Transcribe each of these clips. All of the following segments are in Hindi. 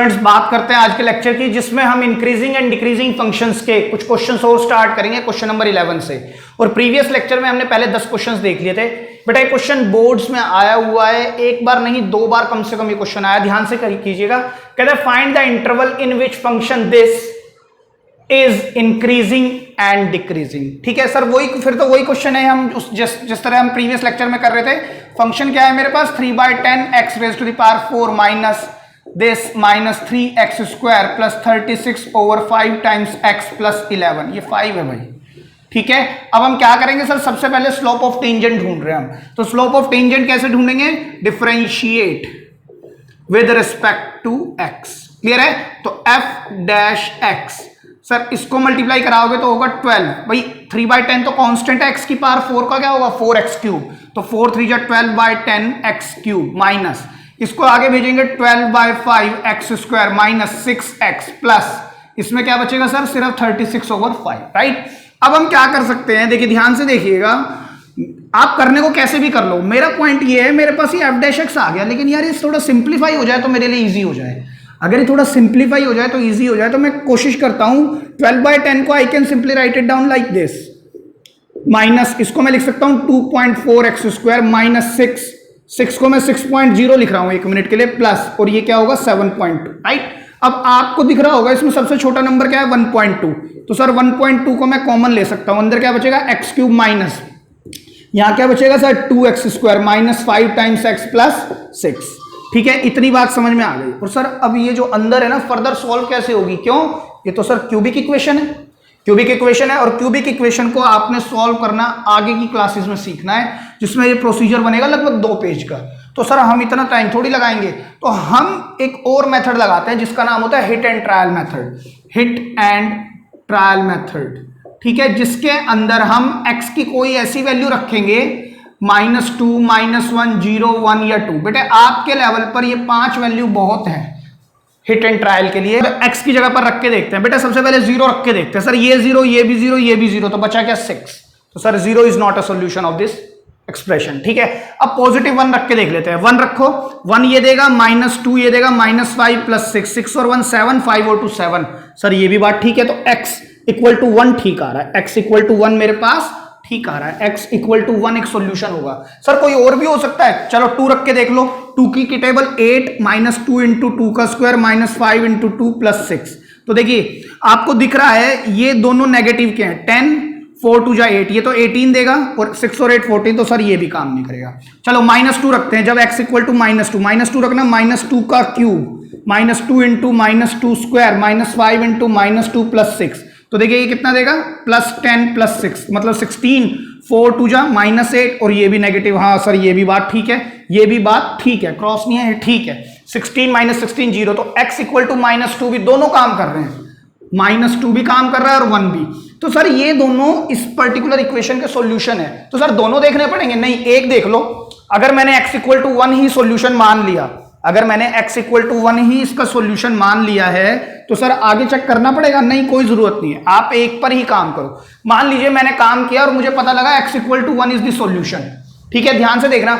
स्टूडेंट्स बात करते हैं आज के लेक्चर की, जिसमें हम इंक्रीजिंग एंड डिक्रीजिंग फंक्शंस के कुछ क्वेश्चंस और स्टार्ट करेंगे क्वेश्चन नंबर 11 से। और प्रीवियस लेक्चर में हमने पहले 10 क्वेश्चंस देख लिए थे। बेटा ये क्वेश्चन बोर्ड्स में आया हुआ है, एक बार नहीं 2 बार कम से कम ये क्वेश्चन आया, ध्यान से कीजिएगा। कहते हैं find the interval in which function this is increasing and decreasing. ठीक है सर, वही फिर तो वही क्वेश्चन है हम जिस तरह हम प्रीवियस लेक्चर में कर रहे थे। फंक्शन क्या है मेरे पास, 3/10 x raised to the power 4 minus this minus 3x square plus 36 over 5 times x plus 11। ये 5 है भाई। ठीक है, अब हम क्या करेंगे सर, सबसे पहले स्लोप ऑफ टेंजेंट ढूंढ रहे हैं हम। तो स्लोप ऑफ टेंजेंट कैसे ढूंढेंगे, differentiate with respect to x। Clear है, तो f डैश x सर इसको मल्टीप्लाई कराओगे तो होगा 12। भाई 3/10 तो कांस्टेंट है, x की पावर 4 का क्या होगा 4x क्यूब, तो 4 3 जा 12/10 x क्यूब माइनस इसको आगे भेजेंगे 12/5 x square minus 6x plus इसमें क्या बचेगा सर, सिर्फ 36 ओवर 5। राइट, अब हम क्या कर सकते हैं, देखिए ध्यान से देखिएगा, आप करने को कैसे भी कर लो। मेरा पॉइंट ये है, मेरे पास ये f डैश x आ गया, लेकिन यार ये थोड़ा सिंप्लीफाई हो जाए तो मेरे लिए इजी हो जाए। अगर ये थोड़ा सिंप्लीफाई हो जाए तो इजी हो जाए, तो मैं कोशिश करता हूं 12/10 को I can simply write it down like this, minus इसको मैं लिख सकता हूं 2.4x स्क्वायर माइनस 6 को मैं 6.0 लिख रहा हूं 1 मिनट के लिए, प्लस और ये क्या होगा 7.2। राइट, अब आपको दिख रहा होगा इसमें सबसे छोटा नंबर क्या है 1.2, तो सर 1.2 को मैं कॉमन ले सकता हूं, अंदर क्या बचेगा x क्यूब माइनस यहां क्या बचेगा sir 2x square minus 5 times x plus 6। ठीक है, इतनी बात समझ में आ गई। और सर अब ये जो अंदर है ना फर्दर सॉल्व कैसे होगी, क्यों, ये तो सर क्यूबिक इक्वेशन है, क्यूबिक इक्वेशन है, और क्यूबिक इक्वेशन को आपने सॉल्व करना आगे की क्लासेस में सीखना है, जिसमें ये प्रोसीजर बनेगा लगभग 2 पेज का। तो सर हम इतना टाइम थोड़ी लगाएंगे, तो हम एक और मेथड लगाते हैं जिसका नाम होता है hit and trial method, hit and trial method. ठीक है, जिसके अंदर हम x की कोई ऐसी वैल्यू रखेंगे -2 -1 0 1 या 2। बेटे आपके लेवल पर ये 5 वैल्यू बहुत है हिट एंड ट्रायल के लिए। x की जगह पर रख के देखते हैं। बेटा सबसे पहले 0 रख के देखते हैं, सर ये 0 ये भी 0 ये भी 0, तो बचा क्या 6। तो sir 0 is not a solution of this expression. ठीक है, अब पॉजिटिव 1 रख के देख लेते हैं। 1 रखो, 1 ये देगा -2 ये देगा -5 प्लस 6 और 1 7 5 और 2 7। सर ये भी बात ठीक है, तो x इक्वल टू 1 ठीक आ रहा है, x इक्वल टू 1 मेरे पास ठीक आ रहा है, x इक्वल टू 1 एक सॉल्यूशन होगा। सर कोई और भी हो सकता है, चलो 2 रख के देख लो। 2 की टेबल 8 -2 इंटू 2 का स्क्वायर -5 इंटू 2 प्लस 6। तो देखिए आपको दिख रहा है ये दोनों नेगेटिव के हैं, 10 4 2 जा 8, ये तो 18 देगा और 6 और 8 14, तो सर ये भी काम नहीं करेगा। चलो -2 रखते हैं, जब x इक्वल टू -2 रखना, -2 का cube -2 into -2 square -5 into -2 plus 6। तो देखिए ये कितना देगा +10 प्लस 6 मतलब 16, 4 2 जा -8 और ये भी नेगेटिव। हाँ सर ये भी बात ठीक है, ये भी बात ठीक है, क्रॉस नहीं है, ठीक है। 16 -16 0, तो x इक्वल टू -2 भी दोनों काम कर रहे हैं, -2 भी काम कर रहा है और 1 भी। तो सर ये दोनों इस पर्टिकुलर इक्वेशन के सॉल्यूशन है। तो सर दोनों देखने पड़ेंगे, नहीं एक देख लो। अगर मैंने x इक्वल टू 1 ही सॉल्यूशन मान लिया, अगर मैंने x इक्वल टू 1 ही इसका सॉल्यूशन मान लिया है, तो सर आगे चेक करना पड़ेगा, नहीं कोई जरूरत नहीं है, आप एक पर ही काम करो। मान लीजिए मैंने काम किया और मुझे पता लगा x equal to 1 is the solution. ठीक है, ध्यान से देखना,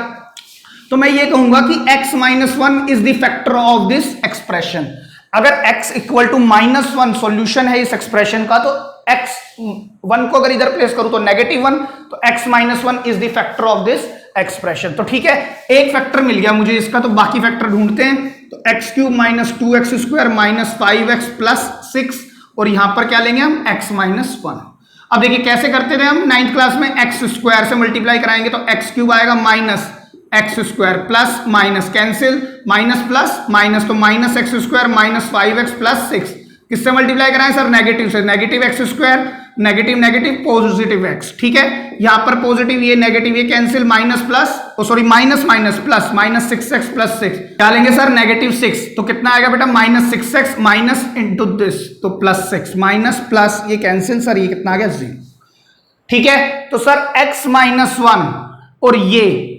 तो मैं ये कहूंगा कि x -1 is the factor of this expression. अगर x इक्वल टू -1 सॉल्यूशन है इस एक्सप्रेशन का, तो x1 को अगर इधर प्लेस करूं तो -1, तो x -1 is the factor of this expression. तो ठीक है, एक फैक्टर मिल गया मुझे इसका, तो बाकी फैक्टर ढूंढते हैं। तो x cube -2x square -5x plus 6 और यहां पर क्या लेंगे हम x -1। अब देखिए कैसे करते थे हम 9th क्लास में, x स्क्वायर से मल्टीप्लाई कराएंगे तो x क्यूब आएगा -x square plus minus cancel, minus plus minus, तो -x स्क्वायर -5x प्लस 6 किससे मल्टीप्लाई कराएं सर, नेगेटिव से, negative x square negative negative positive x। ठीक है, यहां पर पॉजिटिव ये नेगेटिव ये cancel, minus plus sorry minus minus plus -6x plus 6 क्या लेंगे सर -6, तो कितना आएगा बेटा -6x माइनस इंटू दिस, तो प्लस 6 माइनस प्लस ये कैंसिल, सर ये कितना आ गया 0। ठीक है, तो सर x -1 और ये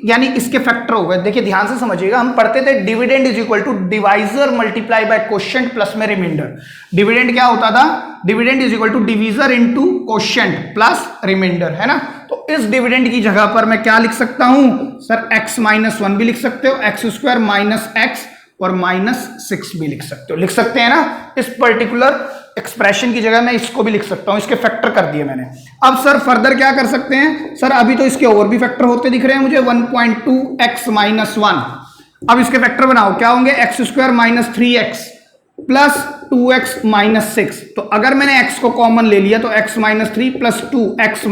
यानी इसके फैक्टर हो गए। देखिए ध्यान से समझिएगा, हम पढ़ते थे dividend is equal to divisor multiply by quotient plus में रिमाइंडर। डिविडेंड क्या होता था, dividend is equal to divisor into quotient plus remainder, है ना। तो इस डिविडेंड की जगह पर मैं क्या लिख सकता हूं सर, x -1 भी लिख सकते हो, x स्क्वायर माइनस x और -6 भी लिख सकते हो, लिख सकते हैं ना। इस पर्टिकुलर एक्सप्रेशन की जगह मैं इसको भी लिख सकता हूं, इसके फैक्टर कर दिए मैंने। अब सर फर्दर क्या कर सकते हैं सर, अभी तो इसके और भी फैक्टर होते दिख रहे हैं मुझे, 1.2x - 1। अब इसके फैक्टर बनाओ, क्या होंगे, x² - 3x प्लस 2x - 6। तो अगर मैंने x को कॉमन ले लिया तो x - 3 प्लस 2x -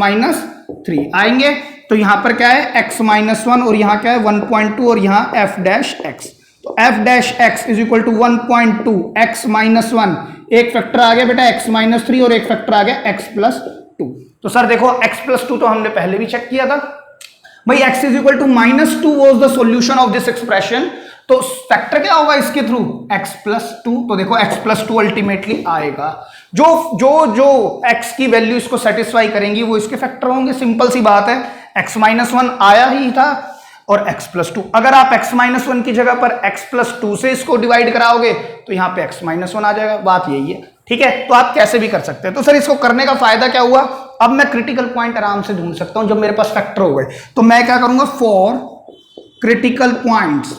3 आएंगे। तो यहां पर क्या है, x - 1 और यहां क्या है 1.2 और यहां f'(x). तो f'(x) is equal to 1.2 x - 1, एक फैक्टर आ गया बेटा x - 3 और एक फैक्टर आ गया x + 2। तो सर देखो x + 2 तो हमने पहले भी चेक किया था भाई, x is equal to -2 was the solution of this expression. तो फैक्टर क्या होगा इसके थ्रू, x + 2। तो देखो x + 2 अल्टीमेटली आएगा, जो जो जो x की वैल्यू इसको सेटिस्फाई करेंगी वो इसके फैक्टर होंगे। सिंपल सी बात है, x - 1 आया ही था और x + 2। अगर आप x - 1 की जगह पर x + 2 से इसको डिवाइड कराओगे तो यहां पे x - 1 आ जाएगा। बात यही है, ठीक है। तो आप कैसे भी कर सकते हैं। तो सर इसको करने का फायदा क्या हुआ, अब मैं क्रिटिकल पॉइंट आराम से ढूंढ सकता हूं जब मेरे पास फैक्टर हो गए। तो मैं क्या करूंगा, फॉर क्रिटिकल पॉइंट्स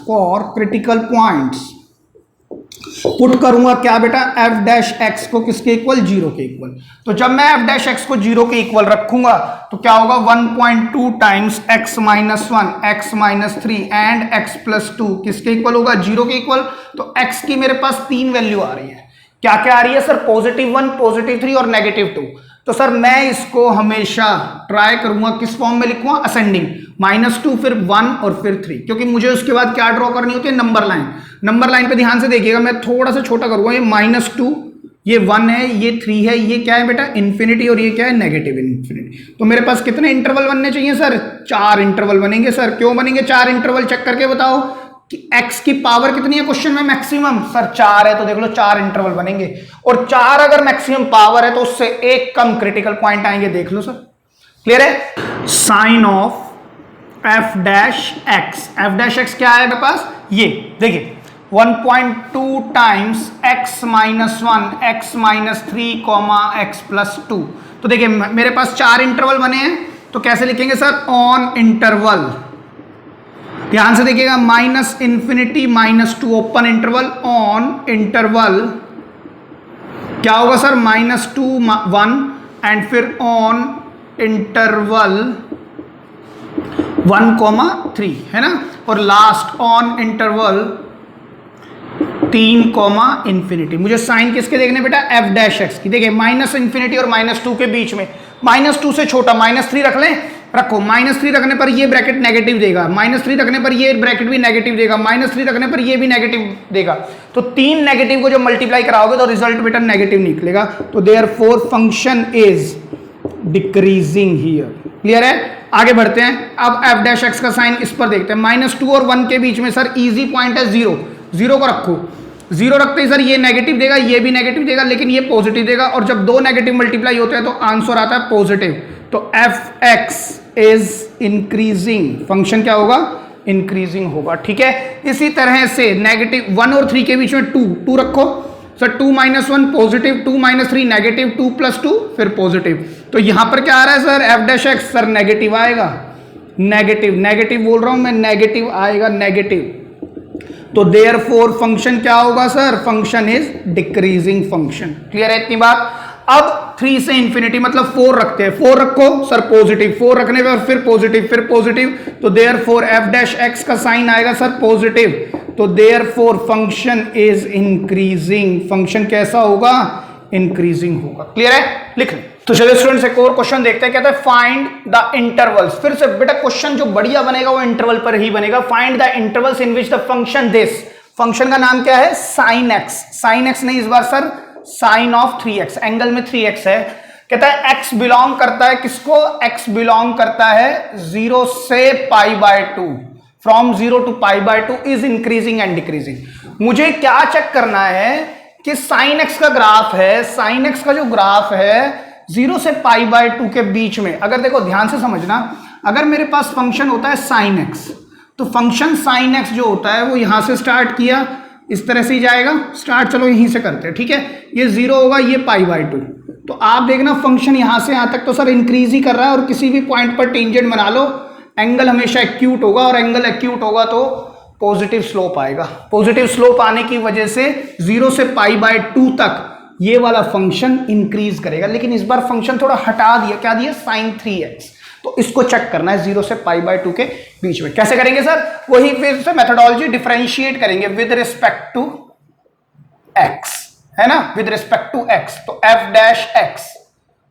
पुट करूंगा क्या बेटा, f'(x) को किसके इक्वल, 0 के इक्वल। तो जब मैं f'(x) को 0 के इक्वल रखूंगा तो क्या होगा, 1.2 times x - 1 x - 3 and x + 2 किसके इक्वल होगा, 0 के इक्वल। तो x की मेरे पास 3 वैल्यू आ रही है, क्या क्या आ रही है सर, +1 +3 और -2। तो सर मैं इसको हमेशा ट्राई करूंगा किस फॉर्म में लिखूंगा, असेंडिंग, -2 फिर 1 और फिर 3, क्योंकि मुझे उसके बाद क्या ड्रॉ करनी होती है, नंबर लाइन। नंबर लाइन पे ध्यान से देखिएगा, मैं थोड़ा सा छोटा करूंगा, ये -2, ये 1 है, ये 3 है, ये क्या है बेटा, इन्फिनिटी, और ये क्या है, नेगेटिव इन्फिनिटी। तो मेरे पास कितने इंटरवल बनने चाहिए सर, 4 इंटरवल बनेंगे। सर क्यों बनेंगे 4 इंटरवल, चेक करके बताओ कि x की पावर कितनी है क्वेश्चन में, मैक्सिमम सर 4 है। तो देख लो 4 इंटरवल बनेंगे, और 4 अगर मैक्सिमम पावर है तो उससे एक कम क्रिटिकल पॉइंट आएंगे। देख लो सर, क्लियर है। साइन ऑफ f'(x) क्या है मेरे पास, ये देखिए 1.2 टाइम्स x - 1 x - 3 x + 2। तो देखिए मेरे पास 4 इंटरवल बने हैं, तो कैसे लिखेंगे सर, ऑन इंटरवल, ध्यान से देखिएगा, -∞ -2 ओपन इंटरवल, ऑन इंटरवल क्या होगा सर, -2 1 एंड फिर ऑन इंटरवल 1, 3 है ना, और लास्ट ऑन इंटरवल 3, इन्फिनिटी। मुझे साइन किसके देखने बेटा, f'(x) की। देखिए -∞ और -2 के बीच में, -2 से छोटा -3 रख लें, रखो, -3 रखने पर ये ब्रैकेट नेगेटिव देगा, -3 रखने पर ये ब्रैकेट भी नेगेटिव देगा, -3 रखने पर ये भी नेगेटिव देगा। तो 3 नेगेटिव को जब मल्टीप्लाई कराओगे तो रिजल्ट बेटा नेगेटिव निकलेगा। तो therefore function is decreasing here, clear है। आगे बढ़ते हैं, अब f'(x) का साइन इस पर देखते हैं। -2 और 1 के बीच में सर इजी पॉइंट है 0, 0 को रखो, 0 रखते ही सर ये नेगेटिव देगा, ये भी नेगेटिव देगा, लेकिन ये पॉजिटिव देगा, और जब दो नेगेटिव मल्टीप्लाई होते हैं तो आंसर आता है पॉजिटिव। तो f(x) इज इंक्रीजिंग, फंक्शन क्या होगा, इंक्रीजिंग होगा, ठीक है। इसी तरह से -1 और 3 के बीच में 2 रखो सर, 2 - 1 पॉजिटिव, 2 - 3 नेगेटिव, 2 + 2 फिर पॉजिटिव। तो यहां पर क्या आ रहा है सर, f'(x) सर नेगेटिव आएगा, नेगेटिव बोल रहा हूं मैं, नेगेटिव आएगा, नेगेटिव। तो देयरफॉर फंक्शन क्या होगा sir, function is decreasing function, clear है इतनी बात। अब 3 से इन्फिनिटी मतलब 4 रखते हैं, 4 रखो सर पॉजिटिव, 4 रखने पर फिर पॉजिटिव, तो देयरफॉर f'(x) का साइन आएगा सर पॉजिटिव। तो therefore function is increasing, function कैसा होगा, इंक्रीजिंग होगा, क्लियर है, लिख लें। तो चलिए स्टूडेंट्स एक और क्वेश्चन देखते हैं, कहता है फाइंड द इंटरवल्स। फिर से बेटा क्वेश्चन जो बढ़िया बनेगा वो इंटरवल पर ही बनेगा। Find the intervals in which the function this, function का नाम क्या है, साइन x नहीं इस बार sir, sine of 3x, angle में 3x है। कहता है x बिलोंग करता है किसको, x बिलोंग करता है 0 से π/2, from 0 to π/2 is increasing and decreasing. मुझे क्या चेक करना है कि साइन x का ग्राफ है, साइन x का जो ग्राफ है 0 से π/2 के बीच में, अगर देखो ध्यान से समझना, अगर मेरे पास फंक्शन होता है साइन x, तो फंक्शन साइन x जो होता है वो यहां से स्टार्ट किया, इस तरह से ही जाएगा स्टार्ट, चलो यहीं से करते हैं, ठीक है। ये 0 होगा, ये π/2, तो आप देखना फंक्शन यहां से यहां तक तो सर इंक्रीज ही कर रहा है, और किसी भी पॉइंट पर टेंजेंट बना लो, एंगल हमेशा एक्यूट होगा, और एंगल एक्यूट होगा तो पॉजिटिव स्लोप आएगा। पॉजिटिव स्लोप आने की वजह से 0 से π/2 तक ये वाला फंक्शन इंक्रीज करेगा, लेकिन इस बार फंक्शन थोड़ा हटा दिया, क्या दिया, sin 3x। तो इसको चेक करना है 0 से π/2 के बीच में। कैसे करेंगे सर? वही फिर से मेथोडोलॉजी, डिफरेंशिएट करेंगे विद रिस्पेक्ट टू x, है ना, विद रिस्पेक्ट टू x। तो f'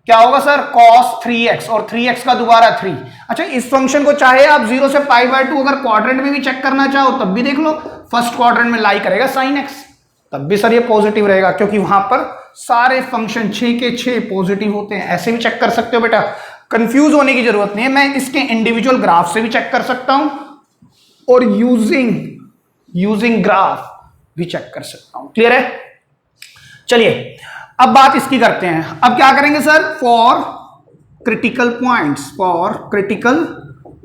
क्या होगा सर? cos 3x, और 3x का दोबारा 3। अच्छा, इस फंक्शन को चाहे आप 0 से π/2 अगर क्वाड्रेंट में भी चेक करना चाहो तब भी देख लो, फर्स्ट क्वाड्रेंट में लाई करेगा sin x, तब भी सर ये पॉजिटिव रहेगा, क्योंकि वहां पर सारे फंक्शन 6 के 6 पॉजिटिव होते हैं। ऐसे भी चेक कर सकते हो बेटा, कंफ्यूज होने की जरूरत नहीं है। मैं इसके इंडिविजुअल ग्राफ से भी चेक कर सकता हूं और यूजिंग ग्राफ भी चेक कर सकता हूं। क्लियर है? चलिए अब बात इसकी करते हैं। अब क्या करेंगे सर? फॉर क्रिटिकल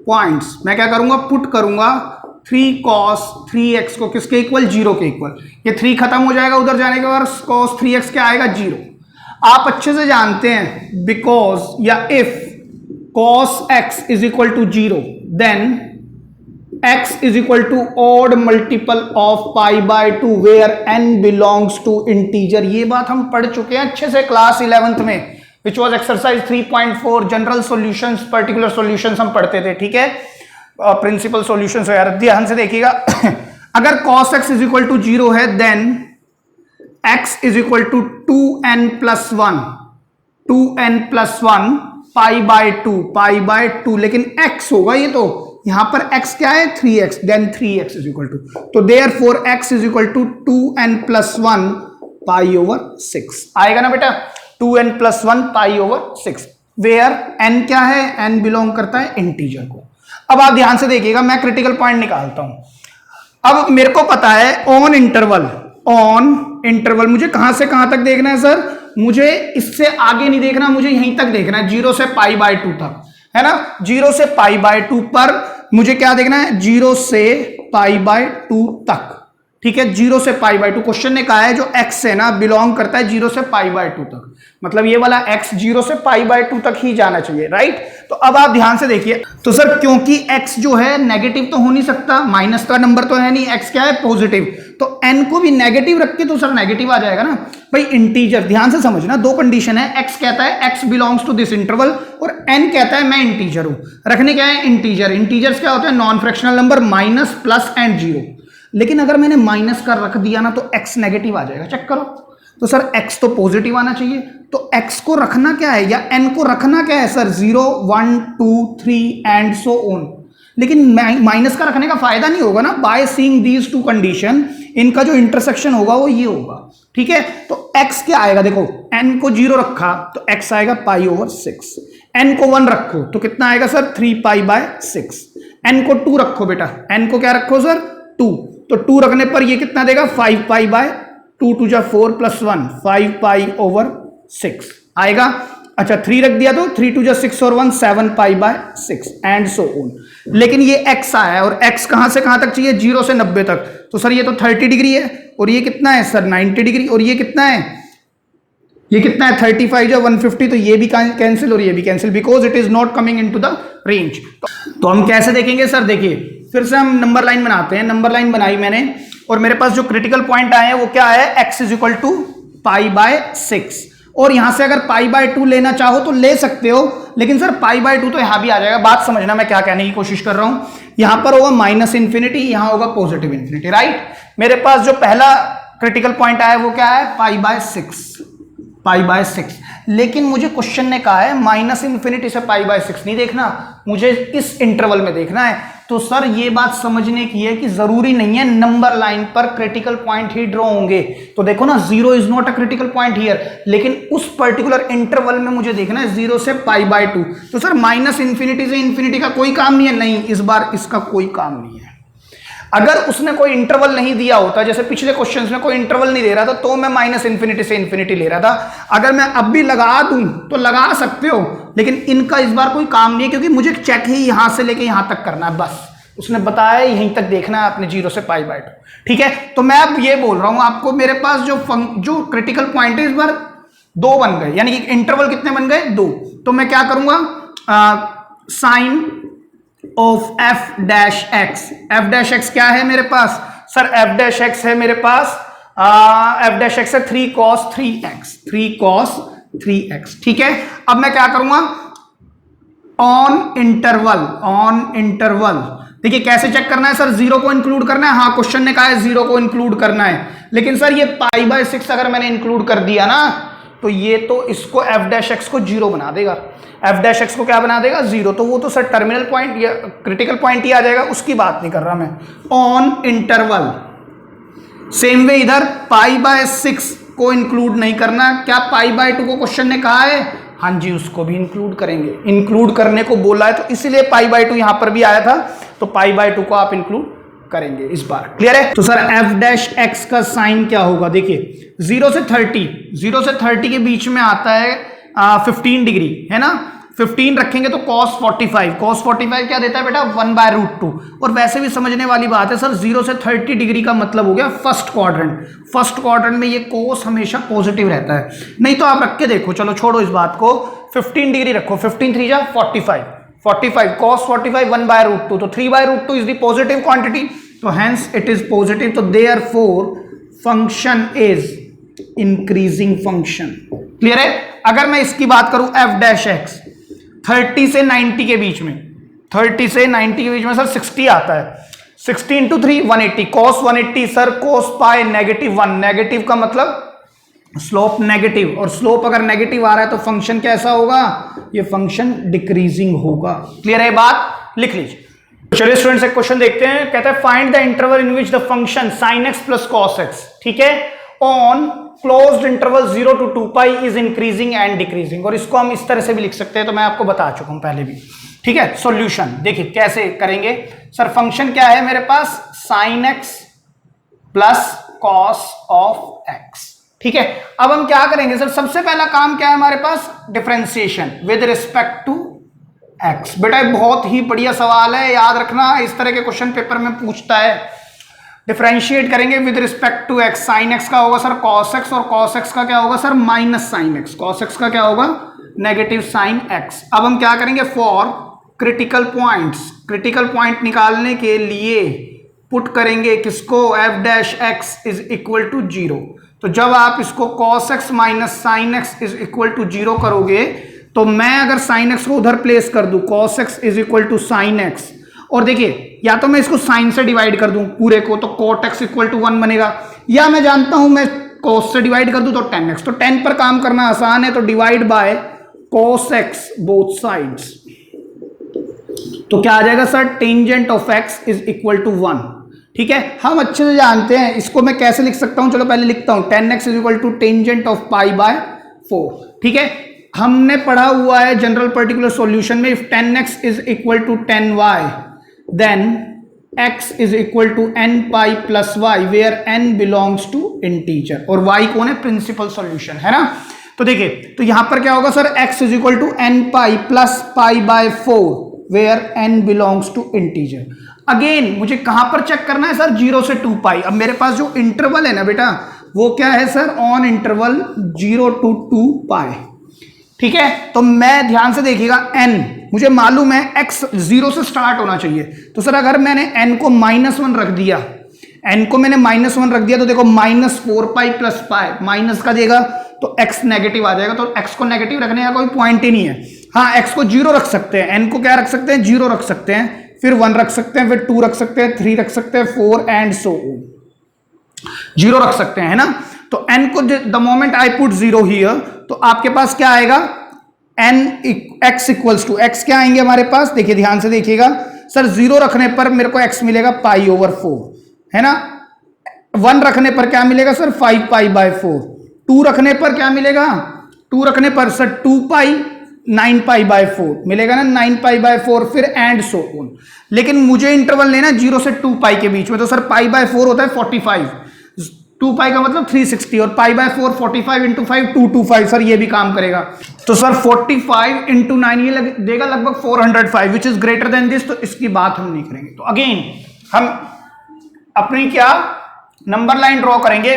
पॉइंट्स मैं क्या करूंगा? पुट करूंगा 3 cos 3x को किसके इक्वल? 0 के इक्वल। ये 3 खत्म हो जाएगा उधर जाने के बाद, cos 3x क्या आएगा? 0। आप अच्छे से जानते हैं बिकॉज या if cos x is equal to 0 then x is equal to odd multiple of π/2 where n belongs to integer. ये बात हम पढ़ चुके हैं अच्छे से क्लास 11th में, which was exercise 3.4 general solutions, particular solutions हम पढ़ते थे। ठीक है, प्रिंसिपल सॉल्यूशंस हो यार, ध्यान से देखिएगा। अगर cos x is equal to 0 है then x is equal to 2n plus 1 π/2, लेकिन x होगा ये, तो यहां पर x क्या है? 3x, then 3x is equal to, तो therefore x is equal to 2n plus 1 π/6 आएगा ना बेटा, 2n प्लस 1 π/6, वेयर n क्या है? n बिलोंग करता है इंटीजर को। अब आप ध्यान से देखिएगा, मैं क्रिटिकल पॉइंट निकालता हूं। अब मेरे को पता है ऑन इंटरवल मुझे कहां से कहां तक देखना है सर? मुझे इससे आगे नहीं देखना, मुझे यहीं तक देखना है, 0 से π/2 तक, है ना। 0 से π/2 पर मुझे क्या देखना है? 0 से π/2 तक। ठीक है, 0 से π/2 क्वेश्चन ने कहा है जो x है ना बिलोंग करता है 0 से π/2 तक, मतलब ये वाला x 0 से π/2 तक ही जाना चाहिए, राइट। तो अब आप ध्यान से देखिए, तो सर क्योंकि x जो है नेगेटिव तो हो नहीं सकता, माइनस का नंबर तो है नहीं, x क्या है? पॉजिटिव, तो n को भी नेगेटिव रख के तो सर नेगेटिव आ जाएगा ना भाई। इंटीजर ध्यान से समझना, दो कंडीशन है, x कहता है x belongs to this interval और n कहता है मैं इंटीजर हूं। रखने क्या है? इंटीजर। इंटीजर्स क्या होते हैं? Non fractional number, minus, plus and 0। लेकिन अगर मैंने माइनस का रख दिया ना तो x नेगेटिव आ जाएगा, चेक करो। तो सर x तो पॉजिटिव आना चाहिए, तो x को रखना क्या है या n को रखना क्या है सर? 0 1 2 3 and so on. लेकिन माइनस का रखने का फायदा नहीं होगा ना, by seeing these two condition इनका जो इंटरसेक्शन होगा वो ये होगा। ठीक है, तो x क्या आएगा? देखो n को 0 रखा तो x आएगा π/6, n को 1 रखो तो कितना आएगा सर? 3π/6। n को 2 रखो बेटा, n को क्या रखो सर? 2, तो 2 रखने पर ये कितना देगा? 5π/2 2 जा 4 प्लस 1 5π/6 आएगा। अच्छा 3 रख दिया तो 3 2 जा 6 और 1 7π/6 एंड सो ऑन। लेकिन ये x आया है और x कहां से कहां तक चाहिए? 0 से 90 तक, तो सर ये तो 30 डिग्री है और ये कितना है सर? 90 डिग्री, और ये कितना है? ये कितना है? 35 जो 150, तो ये भी कैंसिल और ये भी cancel, because it is not coming into the range. तो हम कैसे देखेंगे सर? देखिए फिर से हम नंबर लाइन बनाते हैं। नंबर लाइन बनाई मैंने और मेरे पास जो क्रिटिकल पॉइंट आए हैं वो क्या है? x इज इक्वल टू π/6, और यहां से अगर π/2 लेना चाहो तो ले सकते हो, लेकिन सर π/2 तो यहां भी आ जाएगा। बात समझना मैं क्या कहने की कोशिश कर रहा हूं। यहां पर होगा -∞, यहां होगा +∞, राइट। मेरे पास जो पहला क्रिटिकल पॉइंट आया वो क्या है? π/6। लेकिन मुझे क्वेश्चन ने कहा है -∞ से π/6 नहीं देखना, मुझे इस इंटरवल में देखना है। तो सर ये बात समझने की है कि जरूरी नहीं है नंबर लाइन पर क्रिटिकल पॉइंट ही ड्रॉ होंगे। तो देखो ना 0 is not a critical point here, लेकिन उस पर्टिकुलर इंटरवल में मुझे देखना है 0 से π/2। तो सर -∞ से इंफिनिटी का कोई काम नहीं है, नहीं इस बार इसका कोई काम नहीं है। अगर उसने कोई इंटरवल नहीं दिया होता, जैसे पिछले क्वेश्चंस में कोई इंटरवल नहीं दे रहा था, तो मैं -∞ से इंफिनिटी ले रहा था। अगर मैं अब भी लगा दूं तो लगा सकते हो, लेकिन इनका इस बार कोई काम नहीं है, क्योंकि मुझे चेक ही यहां से लेके यहां तक करना है बस। उसने बताया यहीं तक देखना है आपने 0 से π/2। ठीक है, तो मैं अब ये बोल रहा हूं आपको, मेरे पास जो क्रिटिकल पॉइंट है इस बार 2 बन गए, यानी कि इंटरवल कितने बन गए? 2। तो मैं क्या करूंगा? Sine of f dash x. F dash x क्या है मेरे पास सर? एफ डैश एक्स है मेरे पास एफ डैश एक्स है 3 cos 3x, 3 cos 3x। ठीक है, अब मैं क्या करूंगा, ऑन इंटरवल देखिए कैसे चेक करना है सर? जीरो को इंक्लूड करना है। हाँ, क्वेश्चन ने कहा है जीरो को इंक्लूड करना है, लेकिन सर ये π/6 अगर मैंने इंक्लूड कर दिया ना, तो ये तो इसको एफ डैश एक्स को जीरो बना देगा। एफ डैश एक्स को क्या बना देगा? जीरो। तो वो तो सर टर्मिनल पॉइंट या क्रिटिकल पॉइंट ही आ जाएगा, उसकी बात नहीं कर रहा मैं। ऑन इंटरवल सेम वे इधर π/6 को इंक्लूड नहीं करना। क्या π/2 को क्वेश्चन ने कहा है? हाँ जी, उसको भी इंक्लूड करेंगे। इंक्लूड करने को बोला है तो इसीलिए π/2 यहां पर भी आया था, तो π/2 को आप इंक्लूड करेंगे इस बार। क्लियर है? तो सर एफ डैश एक्स का साइन क्या होगा? देखिए 0 से 30 के बीच में आता है 15 डिग्री, है ना? 15 रखेंगे तो cos 45 क्या देता है बेटा? 1/√2। और वैसे भी समझने वाली बात है सर, 0 से 30 डिग्री का मतलब हो गया फर्स्ट क्वाड्रेंट में ये कोस हमेशा पॉजिटिव रहता है। नहीं तो आप रख के देखो, चलो छोड़ो इस बात को, 15 डिग्री रखो, 15 3 जा 45 cos 45 1/√2, तो 3/√2 इज द पॉजिटिव क्वांटिटी, तो हेंस इट इज पॉजिटिव। तो therefore function is increasing function. Clear है? अगर मैं इसकी बात करूं एफ डैश एक्स 30 से 90 के बीच में, 30 से 90 के बीच में सर 60 आता है, 60 इंटू 3 180, cos 180 सर cos पाई -1, नेगेटिव का मतलब स्लोप नेगेटिव, और स्लोप अगर नेगेटिव आ रहा है तो फंक्शन कैसा होगा? ये फंक्शन डिक्रीजिंग होगा। क्लियर है बात? लिख लीजिए। चलिए स्टूडेंट्स एक क्वेश्चन देखते हैं। कहता है find the interval in which the function sin x plus cos x, ठीक है, on closed interval 0 to 2π is increasing and decreasing. और इसको हम इस तरह से भी लिख सकते हैं, तो मैं आपको बता चुका हूं पहले भी। ठीक है, सॉल्यूशन देखिए कैसे करेंगे। सर फंक्शन क्या है मेरे पास? sin x plus cos of x। ठीक है, अब हम क्या करेंगे सर? सबसे पहला काम क्या है हमारे पास? Differentiation with respect to x। बेटा बहुत ही बढ़िया सवाल है, याद रखना, इस तरह के क्वेश्चन पेपर में पूछता है। डिफरेंशिएट करेंगे with respect to x। Sine x का होगा सर cos x, और cos x का क्या होगा sir? Minus sine x। cos x का क्या होगा? Negative sine x। अब हम क्या करेंगे? फॉर क्रिटिकल पॉइंट निकालने के लिए पुट करेंगे किसको? f dash x is equal to 0। तो जब आप इसको cos x minus sine x is equal to 0 करोगे, तो मैं अगर साइन x को उधर प्लेस कर दूं, cos x is equal to sine x, और देखिए या तो मैं इसको साइन से डिवाइड कर दूं पूरे को, तो cot x इक्वल टू 1 बनेगा, या मैं जानता हूं मैं cos से डिवाइड कर दूं तो 10x। तो 10 पर काम करना आसान है, तो divide by cos x both sides. तो क्या आ जाएगा sir? Tangent of x is equal to 1। ठीक है, हम अच्छे से जानते हैं इसको मैं कैसे लिख सकता हूं। चलो पहले लिखता हूं, 10x is equal to tangent of π/4। ठीक है, हमने पढ़ा हुआ है जनरल पर्टिकुलर सॉल्यूशन में, if 10x is equal to 10y then x is equal to n π plus y, where n belongs to integer, और y कौन है? प्रिंसिपल सॉल्यूशन, है ना? तो देखिए, तो यहां पर क्या होगा sir? x is equal to n π plus π/4 where n belongs to integer. Again मुझे कहां पर चेक करना है सर? 0 से 2π। अब मेरे पास जो इंटरवल है ना बेटा, वो क्या है सर? On interval 0 to 2π। ठीक है, तो मैं ध्यान से देखिएगा, n मुझे मालूम है x 0 से स्टार्ट होना चाहिए, तो सर अगर मैंने n को -1 रख दिया, तो देखो -4π प्लस π माइनस का देगा, तो x नेगेटिव आ जाएगा। तो x को नेगेटिव रखने का कोई पॉइंट ही नहीं है। हाँ, x को 0 रख सकते हैं, n को क्या रख सकते हैं? 0 रख सकते हैं, फिर 1 रख सकते हैं, फिर 2 रख सकते हैं, 3 रख सकते हैं, 4 एंड सो 0 रख सकते हैं, है ना? तो n को the moment I put 0 here, तो आपके पास क्या आएगा? x इक्वल्स टू x क्या आएंगे हमारे पास? देखिए ध्यान से देखिएगा सर, 0 रखने पर मेरे को x मिलेगा π/4, है ना? 1 रखने पर क्या मिलेगा सर? 5π/4। 2 रखने पर क्या मिलेगा? 2 रखने पर सर 2π 9π/4 मिलेगा ना, 9π/4, फिर एंड सो ऑन। लेकिन मुझे इंटरवल लेना 0 से 2π के बीच में, तो सर π/4 होता है 45, 2π का मतलब 360, और π/4 45 इंटू 5 225, सर ये भी काम करेगा। तो सर 45 इंटू 9 ये देगा लगभग 405, which is greater than this, तो इसकी बात हम नहीं करेंगे। तो अगेन हम अपनी क्या नंबर लाइन ड्रॉ करेंगे,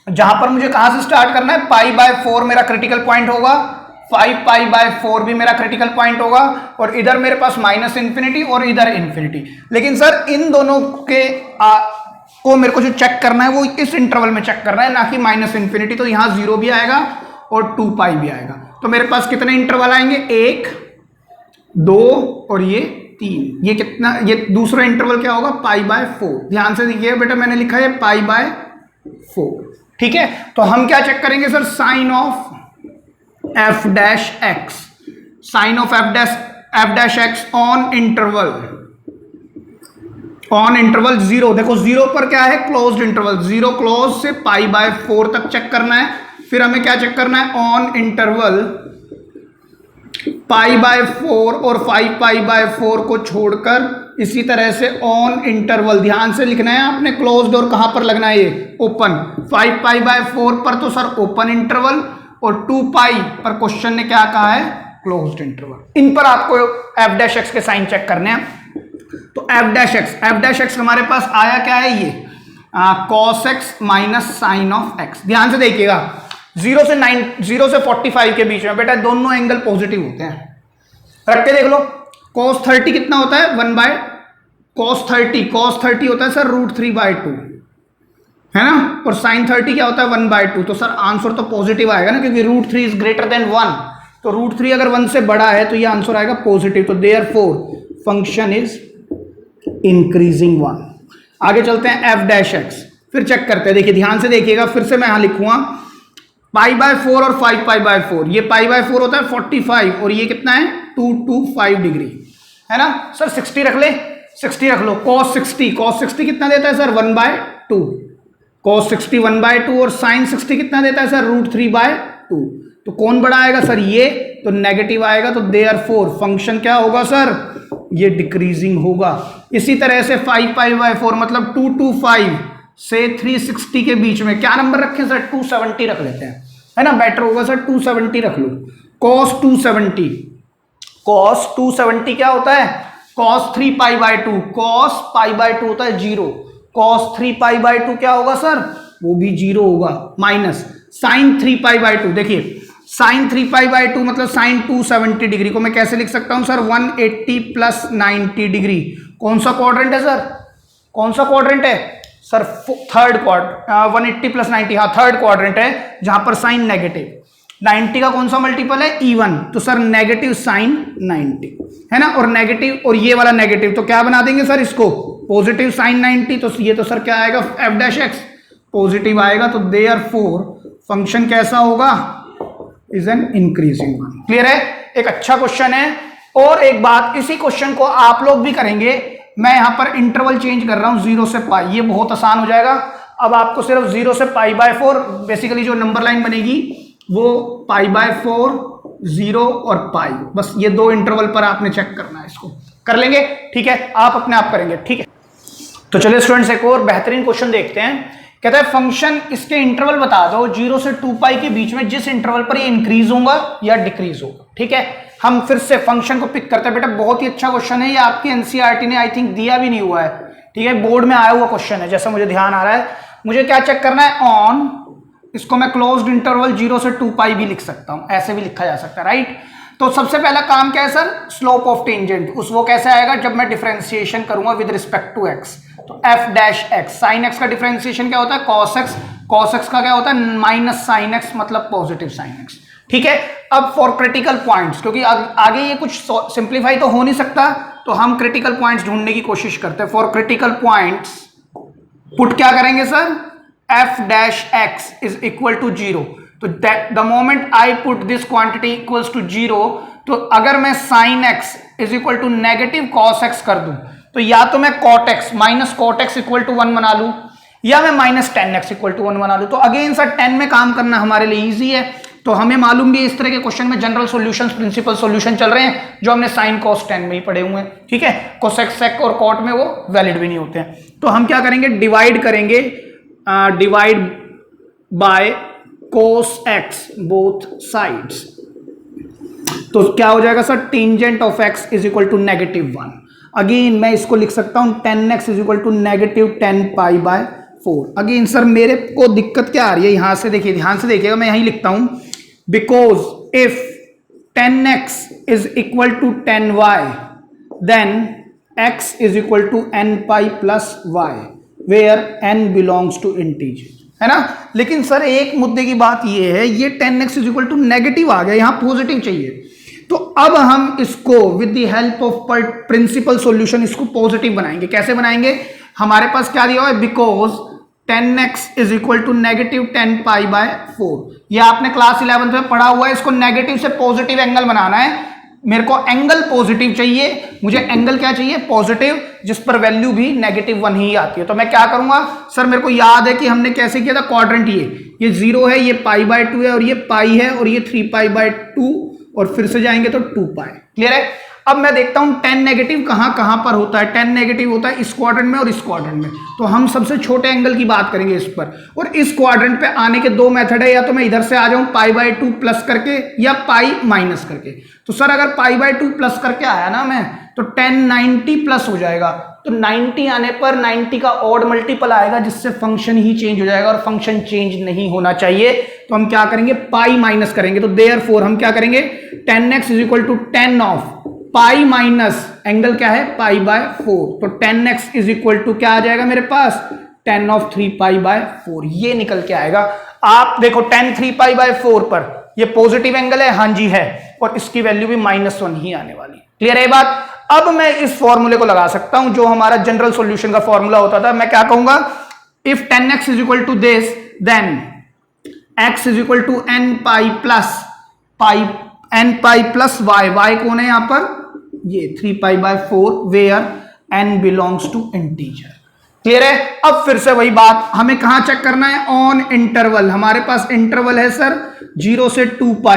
जहां पर मुझे कहां से स्टार्ट करना है? π/4 मेरा क्रिटिकल पॉइंट होगा, 5π/4 भी मेरा क्रिटिकल पॉइंट होगा, और इधर मेरे पास -इंफिनिटी और इधर इंफिनिटी। लेकिन सर इन दोनों के को मेरे को जो चेक करना है वो इस इंटरवल में चेक करना है, ना कि -इंफिनिटी। तो यहां 0 भी आएगा और 2π भी आएगा। तो मेरे पास कितने इंटरवल आएंगे, 1, 2 और ये 3। ये कितना, ये दूसरा इंटरवल क्या होगा, π/4। ध्यान से देखिए बेटा, मैंने लिखा है π/4। ठीक है, तो हम क्या चेक करेंगे sir, sine of f-x, sine of f-x on interval 0। देखो 0 पर क्या है, क्लोज्ड इंटरवल, 0 क्लोज से π/4 तक चेक करना है। फिर हमें क्या चेक करना है, ऑन इंटरवल π/4 और 5π/4 को छोड़कर, इसी तरह से ऑन इंटरवल, ध्यान से लिखना है आपने, क्लोज्ड और कहां पर लगना है, ये ओपन। 5π/4 पर तो सर ओपन इंटरवल, और 2π पर क्वेश्चन ने क्या कहा है, क्लोज्ड इंटरवल। इन पर आपको f-x के साइन चेक करने हैं। तो f-x हमारे पास आया क्या है, ये cos x minus sine of x। ध्यान से देखिएगा, 0 से 45 के बीच में बेटा दोनों एंगल पॉजिटिव होते हैं। रख के देख लो, cos 30 कितना होता है, 1/cos 30 होता है सर √3/2, है ना। और sin 30 क्या होता है, 1/2। तो सर आंसर तो पॉजिटिव आएगा ना, क्योंकि √3 इज ग्रेटर देन 1। तो √3 अगर 1 से बड़ा है तो ये आंसर आएगा पॉजिटिव। तो देयरफॉर फंक्शन इज इंक्रीजिंग 1। आगे चलते हैं f-x, फिर चेक करते हैं। देखिए ध्यान से देखिएगा, फिर से मैं यहां लिखूंगा π/4 और 5π/4। ये π/4 होता है 45 और ये कितना है 225 डिग्री, है ना सर। 60 रख ले, 60 रख लो। cos 60 कितना देता है सर, 1/2। cos 60 1/2 और sin 60 कितना देता है सर, √3/2। तो कौन बड़ा आएगा सर, ये तो नेगेटिव आएगा। तो देयरफॉर फंक्शन क्या होगा सर, ये डिक्रीजिंग होगा। इसी तरह से 5π/4 मतलब 225 से 360 के बीच में क्या नंबर रखें सर, 270 रख लेते हैं, है ना, बेटर होगा सर। 270 रख लो। cos 270 क्या होता है, cos 3π/2। cos π/2 होता है 0। cos 3π/2 क्या होगा सर, वो भी 0 होगा, माइनस sin 3π/2। देखिए sin 3π/2 मतलब sin 270 डिग्री को मैं कैसे लिख सकता हूं सर, 180 + 90 डिग्री। कौन सा क्वाड्रेंट है सर, कौन सा क्वाड्रेंट है सर, थर्ड क्वाड्रेंट। 180 + 90, हाँ थर्ड क्वाड्रेंट है, जहां पर साइन नेगेटिव। 90 का कौन सा मल्टीपल है, E1। तो सर नेगेटिव साइन 90, है ना, और नेगेटिव और ये वाला नेगेटिव, तो क्या बना देंगे सर इसको, पॉजिटिव साइन 90। तो ये तो सर क्या आएगा, f-x पॉजिटिव आएगा। तो देयरफॉर फंक्शन कैसा होगा, is an increasing one. Clear है, एक अच्छा क्वेश्चन है। और एक बात, इसी क्वेश्चन को आप लोग भी करेंगे। मैं यहां पर इंटरवल चेंज कर रहा हूं 0 से π, ये बहुत आसान हो जाएगा। अब आपको सिर्फ 0 से π/4, बेसिकली जो नंबर लाइन बनेगी वो π/4, 0 और π, बस ये दो इंटरवल पर आपने चेक करना है। इसको कर लेंगे, ठीक है, आप अपने आप करेंगे, ठीक है। तो चलिए स्टूडेंट्स, एक और बेहतरीन क्वेश्चन देखते हैं। कहता है फंक्शन, इसके इंटरवल बता दो 0 से 2π के बीच में, जिस इंटरवल पर ये इंक्रीज होगा या डिक्रीज होगा। ठीक है, हम फिर से फंक्शन को पिक करते हैं। बेटा बहुत ही अच्छा क्वेश्चन है, ये आपकी एनसीईआरटी ने आई थिंक दिया भी नहीं हुआ है, ठीक है, बोर्ड में आया हुआ क्वेश्चन है, जैसा मुझे ध्यान आ रहा है। मुझे क्या चेक करना है, ऑन, इसको मैं क्लोज्ड इंटरवल 0 से 2π भी लिख सकता हूं, ऐसे भी लिखा जा सकता है, राइट। तो सबसे पहला काम क्या है सर, स्लोप ऑफ टेंजेंट। उस वो कैसे आएगा, जब मैं डिफरेंशिएशन करूंगा विद रिस्पेक्ट टू x। तो f-x, साइन x का डिफरेंशिएशन क्या होता है, cos x। cos x का क्या होता है, माइनस साइन x, मतलब पॉजिटिव साइन x। ठीक है, अब फॉर क्रिटिकल पॉइंट्स, क्योंकि आगे ये कुछ सिंप्लीफाई तो हो नहीं सकता, तो हम क्रिटिकल पॉइंट्स ढूंढने की कोशिश करते हैं। फॉर क्रिटिकल पॉइंट्स पुट क्या करेंगे sir, f-x is equal to 0। तो the moment I put this quantity equals to 0, तो अगर मैं sine x is equal to negative cos x कर दूं, तो या तो मैं cot x माइनस cot x इक्वल टू 1 बना लूं, या मैं minus tan x equal to 1 बना लूं। तो अगेन सर 10 में काम करना हमारे लिए इजी है। तो हमें मालूम भी इस तरह के क्वेश्चन में जनरल सॉल्यूशंस, प्रिंसिपल सॉल्यूशन चल रहे हैं, जो हमने साइन cos 10 में ही पढ़े हुए हैं। ठीक है, cosec sec और cot में वो वैलिड भी नहीं होते हैं। तो हम क्या करेंगे, डिवाइड करेंगे, divide by cos x both sides. तो क्या हो जाएगा sir, tangent of x is equal to -1। Again मैं इसको लिख सकता हूं 10x is equal to -10π/4। Again sir मेरे को दिक्कत क्या आ रही है, यहां से देखिए, ध्यान से देखिएगा, मैं यहीं लिखता हूं, because if 10x is equal to 10y, then x is equal to n pi plus y, where n belongs to integer, है ना। लेकिन सर एक मुद्दे की बात ये है, ये 10x is equal to negative आ गया, यहां पॉजिटिव चाहिए। तो अब हम इसको with the help of principal solution इसको पॉजिटिव बनाएंगे। कैसे बनाएंगे? हमारे पास क्या दिया हुआ है, because 10x is equal to negative 10 pi by 4। ये आपने क्लास 11 में पढ़ा हुआ है। इसको नेगेटिव से पॉजिटिव एंगल बनाना है। मेरे को एंगल पॉजिटिव चाहिए, मुझे एंगल क्या चाहिए, पॉजिटिव, जिस पर वैल्यू भी -1 ही आती है। तो मैं क्या करूंगा सर, मेरे को याद है कि हमने कैसे किया था, क्वाड्रेंट ये 0 है, ये π/2 है, और ये पाई है, और ये 3π/2, और फिर से जाएंगे तो 2π। क्लियर है? अब मैं देखता हूं 10 नेगेटिव कहां पर होता है। 10 नेगेटिव होता है इस क्वाड्रेंट में और इस क्वाड्रेंट में। तो हम सबसे छोटे एंगल की बात करेंगे इस पर। और इस क्वाड्रेंट पे आने के दो मेथड है, या तो मैं इधर से आ जाऊं π/2 प्लस करके, या पाई माइनस करके। तो सर अगर π/2 प्लस करके आया ना मैं, तो 10 90 प्लस हो जाएगा। तो 90 आने पर 90 का ऑड मल्टीपल आएगा, जिससे फंक्शन ही चेंज हो जाएगा, और फंक्शन चेंज नहीं होना चाहिए। तो हम क्या करेंगे, पाई माइनस करेंगे। तो देयरफॉर हम क्या करेंगे, 10x is equal to 10 of pi minus angle क्या है, π/4। तो 10x इज इक्वल टू क्या आ जाएगा मेरे पास, 10 ऑफ 3π/4। ये निकल के आएगा। आप देखो 10 3π/4 पर ये पॉजिटिव एंगल है, हाँ जी है, और इसकी वैल्यू भी -1 ही आने वाली। क्लियर है बात? अब मैं इस फॉर्मूले को लगा सकता हूं जो हमारा जनरल सॉल्यूशन का फॉर्मूला होता था। मैं क्या कहूंगा, if 10x is equal to this, then x is equal to n pi plus y। y कौन है यहां पर, ये 3π/4, where n belongs to integer. Clear है? अब फिर से वही बात, हमें कहां चेक करना है, ऑन इंटरवल। हमारे पास इंटरवल है सर 0 से 2π,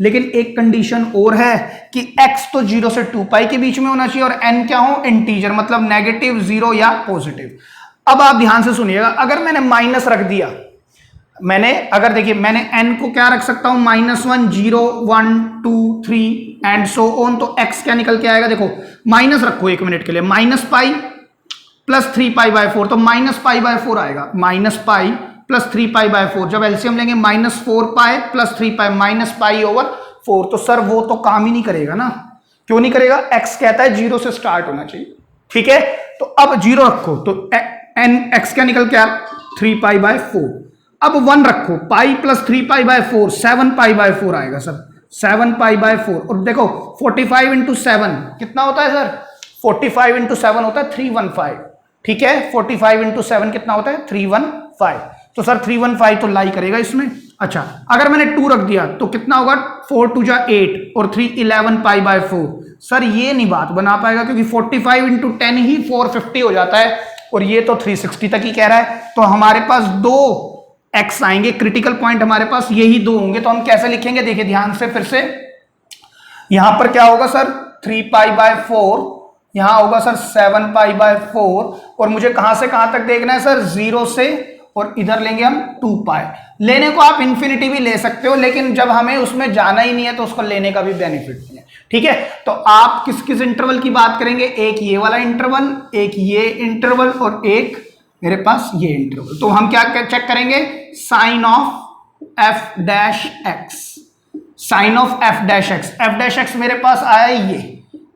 लेकिन एक कंडीशन और है कि x तो 0 से 2π के बीच में होना चाहिए, और n क्या हो, इंटीजर, मतलब नेगेटिव, 0 या पॉजिटिव। अब आप ध्यान से सुनिएगा, अगर मैंने माइनस रख दिया, अगर देखिए मैंने n को क्या रख सकता हूं, -1 0 1 2 3 एंड सो ऑन। तो x क्या निकल के आएगा, देखो माइनस रखो एक मिनट के लिए, -π प्लस 3π/4, तो -π/4 आएगा, -π प्लस 3π/4। जब एलसीएम लेंगे -4π प्लस 3π, -π/4। तो सर वो तो काम ही नहीं करेगा ना। क्यों नहीं करेगा, x कहता है 0 से स्टार्ट होना चाहिए। ठीक है, तो अब 0 रखो, तो x क्या निकल के आया, 3π/4। अब 1 रखो, पाई प्लस 3π/4, 7π/4 आएगा सर, 7π/4। और देखो 45 इंटू 7 कितना होता है सर, 45 इंटू 7 होता है 315। ठीक है, 45 इंटू 7 कितना होता है, 315। तो सर 315 तो लाई करेगा इसमें। अच्छा, अगर मैंने 2 रख दिया तो कितना होगा, 4 2 जा 8 और 3 11π/4। सर ये नहीं बात बना पाएगा, क्योंकि 45 इंटू 10 ही 450 हो जाता है, और ये तो 360 तक ही कह रहा है। तो हमारे पास 2 x आएंगे, क्रिटिकल पॉइंट हमारे पास यही 2 होंगे। तो हम कैसे लिखेंगे, देखिए ध्यान से फिर से, यहां पर क्या होगा सर, 3π/4, यहां होगा सर 7π/4, और मुझे कहां से कहां तक देखना है सर, 0 से, और इधर लेंगे हम 2π। लेने को आप इन्फिनिटी भी ले सकते हो, लेकिन जब हमें उसमें जाना ही नहीं है तो उसको लेने का भी बेनिफिट नहीं है। ठीक है, तो आप किस किस इंटरवल की बात करेंगे, एक ये वाला इंटरवल, एक ये इंटरवल, और एक मेरे पास ये इंटरवल। तो हम क्या चेक करेंगे, sign of f'(x), sign of f'(x). f'(x) मेरे पास आया ये,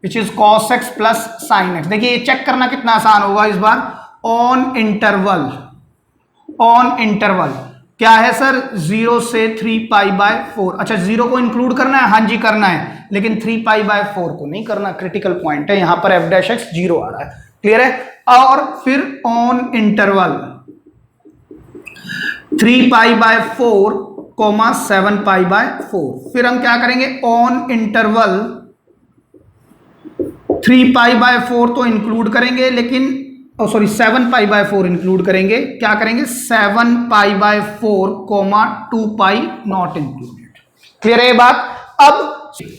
विच is cos x plus sign x। देखिए ये चेक करना कितना आसान होगा इस बार, ऑन इंटरवल। ऑन इंटरवल क्या है सर, 0 से 3π/4। अच्छा, 0 को इंक्लूड करना है, हाँ जी करना है, लेकिन 3π/4 को नहीं करना। क्रिटिकल पॉइंट है यहां पर, f'(x) 0 आ रहा है। क्लियर है? और फिर ऑन इंटरवल 3π/4, 7π/4। फिर हम क्या करेंगे, ऑन इंटरवल 3π/4 तो इंक्लूड करेंगे, लेकिन 7π/4 इंक्लूड करेंगे। क्या करेंगे, 7π/4, 2π नॉट इंक्लूडेड। क्लियर है ये बात? अब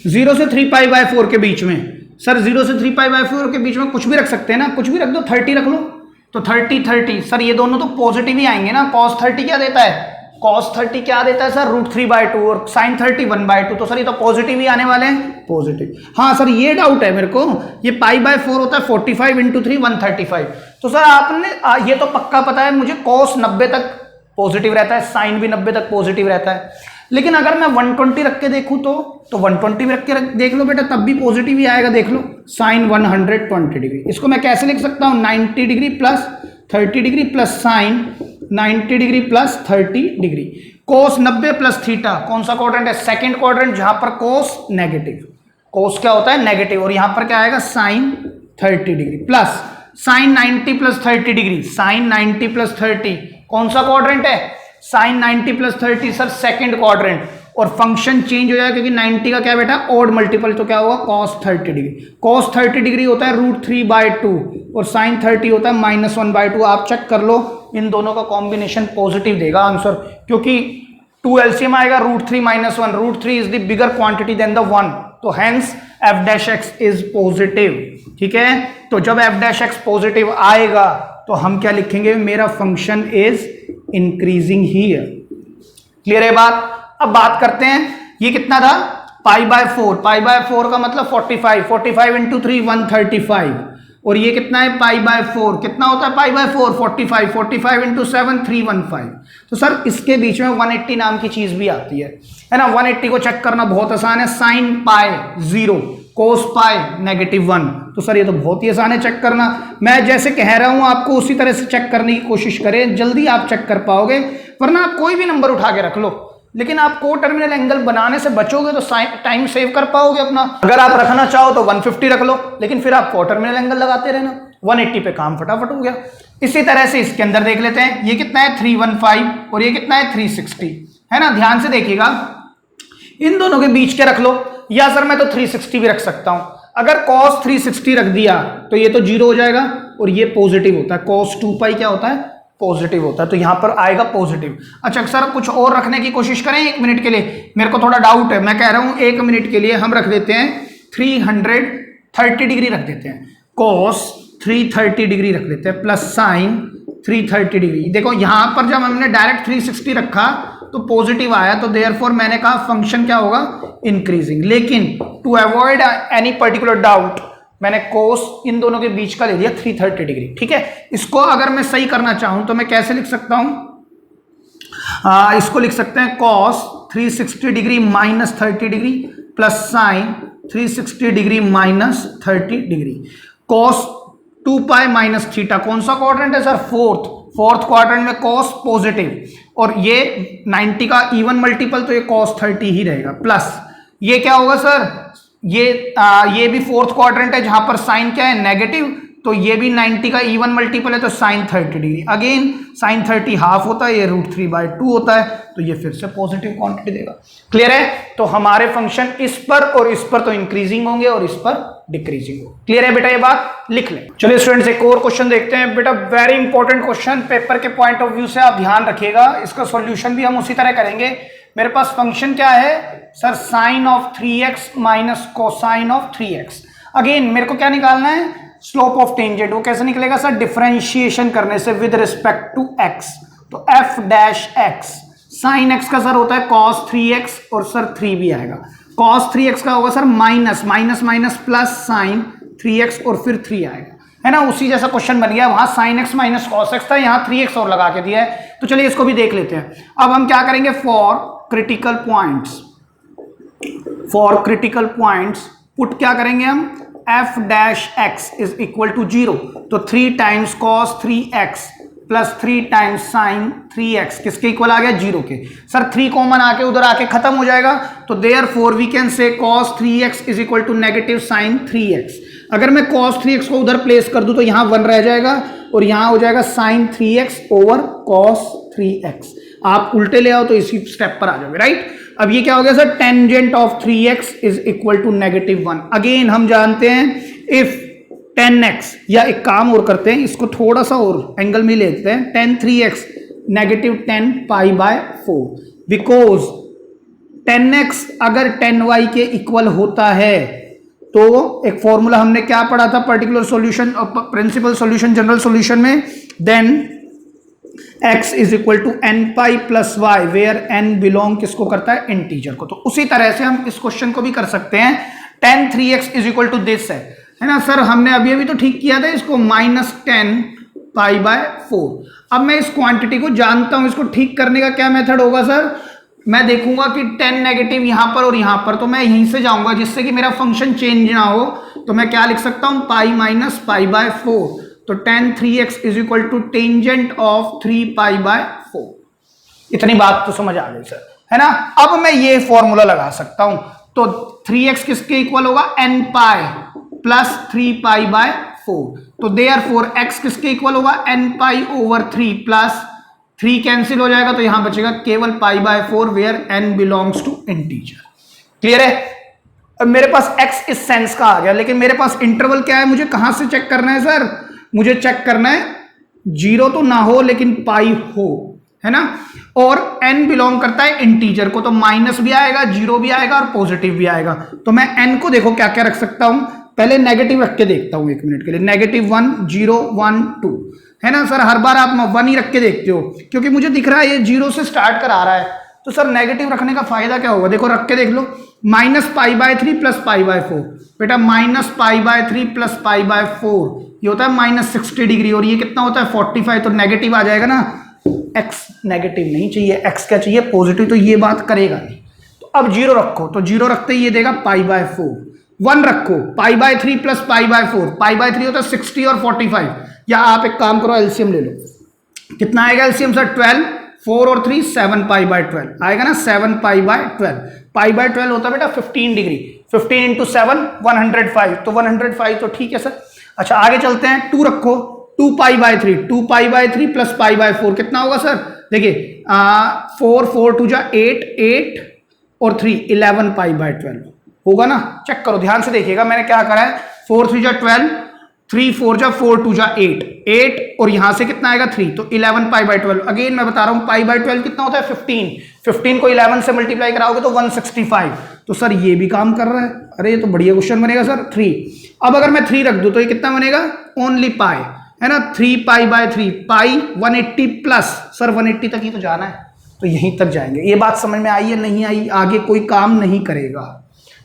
0 से 3π/4 के बीच में सर, 0 से 3π/4 के बीच में कुछ भी रख सकते हैं ना, कुछ भी रख दो, 30 रख लो। तो 30 सर ये दोनों तो पॉजिटिव ही आएंगे ना। cos 30 क्या देता है, cos 30 क्या देता है सर, √3/2, और sin 30 1/2। तो सर ये तो पॉजिटिव ही आने वाले हैं, पॉजिटिव। हाँ सर ये डाउट है मेरे को, ये π/4 होता है 45 इंटू 3 135। तो सर आपने ये तो पक्का पता है मुझे, cos 90 तक पॉजिटिव रहता है, साइन भी 90 तक पॉजिटिव रहता है। लेकिन अगर मैं 120 रख के देखूं तो 120 रख के देख लो बेटा, तब भी पॉजिटिव ही आएगा। देख लो साइन 120 डिग्री, इसको मैं कैसे लिख सकता हूं 90 degree plus 30 degree plus sine 90 degree plus 30 degree. Cos 90 plus theta, कौन सा क्वाड्रेंट है? सेकंड क्वाड्रेंट, जहां पर कोस नेगेटिव, कोस क्या होता है? नेगेटिव। और यहां पर क्या आएगा? Sine 30 degree plus sine 90 plus 30 degree, sine 90 plus 30 कौन सा क्वाड्रेंट है? Sine 90 plus 30 sir second quadrant. और फंक्शन चेंज हो जाएगा क्योंकि 90 का क्या बेटा? ऑड मल्टीपल, तो क्या होगा? cos 30 degree. cos 30 डिग्री होता है √3/2 और sin 30 होता है -1/2। आप चेक कर लो, इन दोनों का कॉम्बिनेशन पॉजिटिव देगा आंसर, क्योंकि 2 LCM आएगा √3 - 1, √3 is the bigger quantity than the 1, तो हेंस f' इज पॉजिटिव। ठीक है, तो जब f' पॉजिटिव आएगा तो हम क्या लिखेंगे? मेरा function is increasing here. Clear है बात? अब बात करते हैं, ये कितना था? π/4, π/4 का मतलब 45, 45 × 3 135, और ये कितना है? π/4 कितना होता है? π/4 45, 45 × 7 315। तो सर इसके बीच में 180 नाम की चीज भी आती है ना? 180 को चेक करना बहुत आसान है। साइन पाई 0, कोस पाई -1, तो सर ये तो बहुत ही आसान है चेक करना। मैं जैसे कह रहा हूं आपको उसी तरह से चेक करने की कोशिश करें, जल्दी आप चेक कर पाओगे। वरना आप कोई भी नंबर उठा के रख लो, लेकिन आप को टर्मिनल एंगल बनाने से बचोगे तो टाइम सेव कर पाओगे अपना। अगर आप रखना चाहो तो 150 रख लो, लेकिन फिर आप को टर्मिनल एंगल लगाते रहना। 180 पे काम फटाफट हो गया। इसी तरह से इसके अंदर देख लेते हैं, ये कितना है? 315 और ये कितना है? 360 है ना? ध्यान से देखिएगा, इन दोनों के बीच के रख लो, या सर मैं तो 360 भी रख सकता हूं। अगर cos 360 रख दिया तो ये तो 0 हो जाएगा और ये पॉजिटिव होता है। cos 2π क्या होता है? पॉजिटिव होता है, तो यहां पर आएगा पॉजिटिव। अच्छा सर कुछ और रखने की कोशिश करें 1 मिनट के लिए, मेरे को थोड़ा डाउट है। मैं कह रहा हूं 1 मिनट के लिए हम रख देते हैं 330 डिग्री रख देते हैं, cos 330 डिग्री रख देते हैं प्लस साइन 330 डिग्री। देखो यहां पर जब हमने डायरेक्ट 360 रखा तो पॉजिटिव आया, तो देयरफॉर मैंने कहा फंक्शन क्या होगा? इंक्रीजिंग। लेकिन to avoid any particular doubt मैंने कोस इन दोनों के बीच का ले लिया 330 डिग्री। ठीक है, इसको अगर मैं सही करना चाहूं तो मैं कैसे लिख सकता हूं? इसको लिख सकते हैं cos 360 degree -30 degree plus sine 360 degree -30 degree. cos 2π minus theta, कौन सा क्वाड्रेंट है सर? फोर्थ क्वाड्रेंट में cos पॉजिटिव, और ये 90 का इवन मल्टीपल, तो ये cos 30 ही रहेगा। प्लस ये क्या होगा सर? ये भी फोर्थ क्वाड्रेंट है जहां पर साइन क्या है? नेगेटिव, तो ये भी 90 का इवन मल्टीपल है, तो sine 30 degree. Again sine 30 half होता है, ये √3/2 होता है, तो ये फिर से पॉजिटिव क्वांटिटी देगा। क्लियर है? तो हमारे फंक्शन इस पर और इस पर तो इंक्रीजिंग होंगे और इस पर डिक्रीजिंग होगा। क्लियर है बेटा? ये बात लिख लें। चलिए स्टूडेंट्स एक और क्वेश्चन देखते हैं बेटा, वेरी इंपॉर्टेंट क्वेश्चन, पेपर के पॉइंट ऑफ व्यू से आप ध्यान रखिएगा। इसका सॉल्यूशन भी हम उसी तरह करेंगे। मेरे पास फंक्शन क्या है sir? Sine of 3x minus cosine of 3x। Again मेरे को क्या निकालना है? Slope of tangent. वो कैसे निकलेगा सर? डिफरेंशिएशन करने से विद रिस्पेक्ट टू x। तो f' साइन x का सर होता है cos 3x और सर 3 भी आएगा। cos 3x का होगा sir minus plus sign 3x और फिर 3 आएगा, है ना? उसी जैसा क्वेश्चन बन गया, वहां sin x minus cos x था, यहाँ 3x और लगा के दिया है। तो चलिए इसको भी देख लेते हैं। अब हम क्या करेंगे? फॉर क्रिटिकल पॉइंट्स पुट क्या करेंगे हम? f' इज इक्वल टू 0, तो 3 times cos 3x plus 3 times sign 3x किसके इक्वल आ गया? 0 के। सर 3 कॉमन आके उधर आके खत्म हो जाएगा, तो therefore we can say cos 3x is equal to negative sine 3x। अगर मैं cos 3x को उधर प्लेस कर दूं तो यहां 1 रह जाएगा और यहां हो जाएगा sign 3x over cos 3x। आप उल्टे ले आओ तो इसी स्टेप पर आ जाओगे, राइट? अब ये क्या हो गया sir? Tangent of 3x is equal to -1। Again हम जानते हैं इफ 10x, या एक काम और करते हैं, इसको थोड़ा सा और एंगल में लेते हैं, tan 3x -10 π/4, बिकॉज 10x अगर 10y के इक्वल होता है तो एक फॉर्मूला हमने क्या पढ़ा था particular solution principal solution general solution में, then x is equal to n pi plus y, where n belong किसको करता है? इंटीजर को। तो उसी तरह से हम इस क्वेश्चन को भी कर सकते हैं। tan 3x is equal to this है ना सर? हमने अभी तो ठीक किया था इसको, -10 π/4। अब मैं इस क्वांटिटी को जानता हूं, इसको ठीक करने का क्या मेथड होगा सर? मैं देखूंगा कि 10 नेगेटिव यहां पर और यहां पर, तो मैं यहीं से जाऊंगा जिससे कि मेरा फंक्शन चेंज ना हो। तो मैं क्या लिख सकता हूं, पाई माइनस पाई बाय 4। तो tan 3x is equal to tangent of 3 pi by 4। इतनी बात तो समझ आ गई सर, है ना। अब मैं ये फॉर्मूला लगा सकता हूं। तो 3x किसके इक्वल होगा, n pi plus 3 pi by 4। तो देयरफॉर x किसके इक्वल होगा, n pi over 3 plus 3 cancel हो जाएगा, तो यहां बचेगा केवल pi by 4 where n belongs to integer. Clear है। अब मेरे पास x इस सेंस का आ गया, लेकिन मेरे पास इंटरवल क्या है, मुझे कहां से चेक करना है सर, मुझे चेक करना है 0 तो ना हो लेकिन पाई हो, है ना। और n बिलोंग करता है इंटीजर को, तो माइनस भी आएगा, 0 भी आएगा और पॉजिटिव भी आएगा। तो मैं n को देखो क्या क्या रख सकता हूं, पहले नेगेटिव रख के देखता हूं 1 मिनट के लिए। -1 0 1 2, है ना सर। हर बार आप 1 ही रख के देखते हो, क्योंकि मुझे दिख रहा है ये 0 से स्टार्ट करा रहा है। तो सर नेगेटिव रखने का फायदा क्या होगा, देखो रख के देख लो। -π/3 प्लस π/4, बेटा -π/3 प्लस π/4 ये होता है -60 डिग्री, और ये कितना होता है 45। तो नेगेटिव आ जाएगा ना, x नेगेटिव नहीं चाहिए, x क्या चाहिए, पॉजिटिव। तो ये बात करेगा नहीं। तो अब 0 रखो, तो 0 रखते ही ये देगा π/4। 1 रखो, π/3 प्लस π/4, π/3 होता है 60 और 45। या आप एक काम करो, एलसीएम ले लो, कितना आएगा एलसीएम सर, 12, 4 और 3 7 π/12 आएगा ना, 7 π/12। π/12 होता है बेटा 15 डिग्री, 15 इंटू 7 105, तो 105 तो ठीक है सर। अच्छा आगे चलते हैं, 2 रखो, 2 π/3, 2 π/3 प्लस π/4 कितना होगा सर, देखिए 4 4 2 जा 8 8 और 3 11 π/12 होगा ना। चेक करो ध्यान से देखिएगा, मैंने क्या करा है, 4 3 जा 12, 3 4 जा 4 2 जा 8 8 और यहां से कितना आएगा 3, तो 11 π/12। अगेन मैं बता रहा हूं π/12 कितना होता है 15, 15 को 11 से मल्टीप्लाई कराओगे तो 165। तो सर ये भी काम कर रहा है, अरे ये तो बढ़िया क्वेश्चन बनेगा सर। 3, अब अगर मैं 3 रख दूं तो ये कितना बनेगा, ओनली पाई, है ना, 3 π/3 पाई 180 प्लस, सर 180 तक ही तो जाना है, तो यहीं तक जाएंगे। ये बात समझ में आई है नहीं आई, आगे कोई काम नहीं करेगा,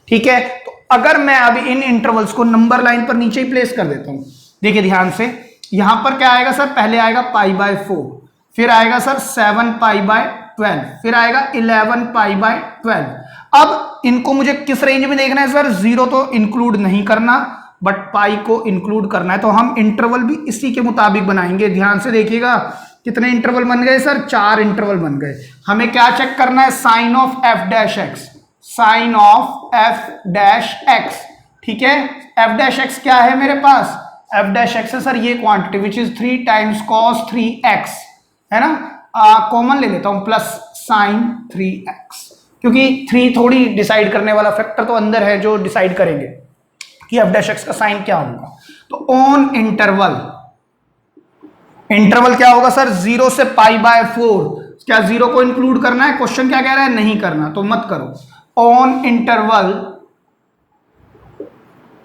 ठीक है। तो अगर मैं अभी इन इंटरवल्स को नंबर लाइन पर नीचे ही प्लेस कर देता हूं, देखिए ध्यान से, यहां पर क्या आएगा सर, पहले आएगा π/4, फिर आएगा सर 7 π/12, फिर आएगा 11 π/12। अब इनको मुझे किस रेंज में देखना है सर, 0 तो इंक्लूड नहीं करना बट पाई को इंक्लूड करना है, तो हम इंटरवल भी इसी के मुताबिक बनाएंगे। ध्यान से देखिएगा कितने इंटरवल बन गए सर, 4 इंटरवल बन गए। हमें क्या चेक करना है, sign of f'(x), sign of f'(x), ठीक है। f'(x) क्या है मेरे पास, f'(x) है सर ये quantity which is 3 times cos 3x, है ना, कॉमन ले लेता हूं, प्लस साइन 3x, क्योंकि 3 थोड़ी डिसाइड करने वाला फैक्टर तो अंदर है जो डिसाइड करेंगे कि f'(x) का साइन क्या होगा। तो ऑन इंटरवल, इंटरवल क्या होगा सर, 0 से π/4, क्या 0 को इंक्लूड करना है, क्वेश्चन क्या कह रहा है, नहीं करना, तो मत करो। ऑन इंटरवल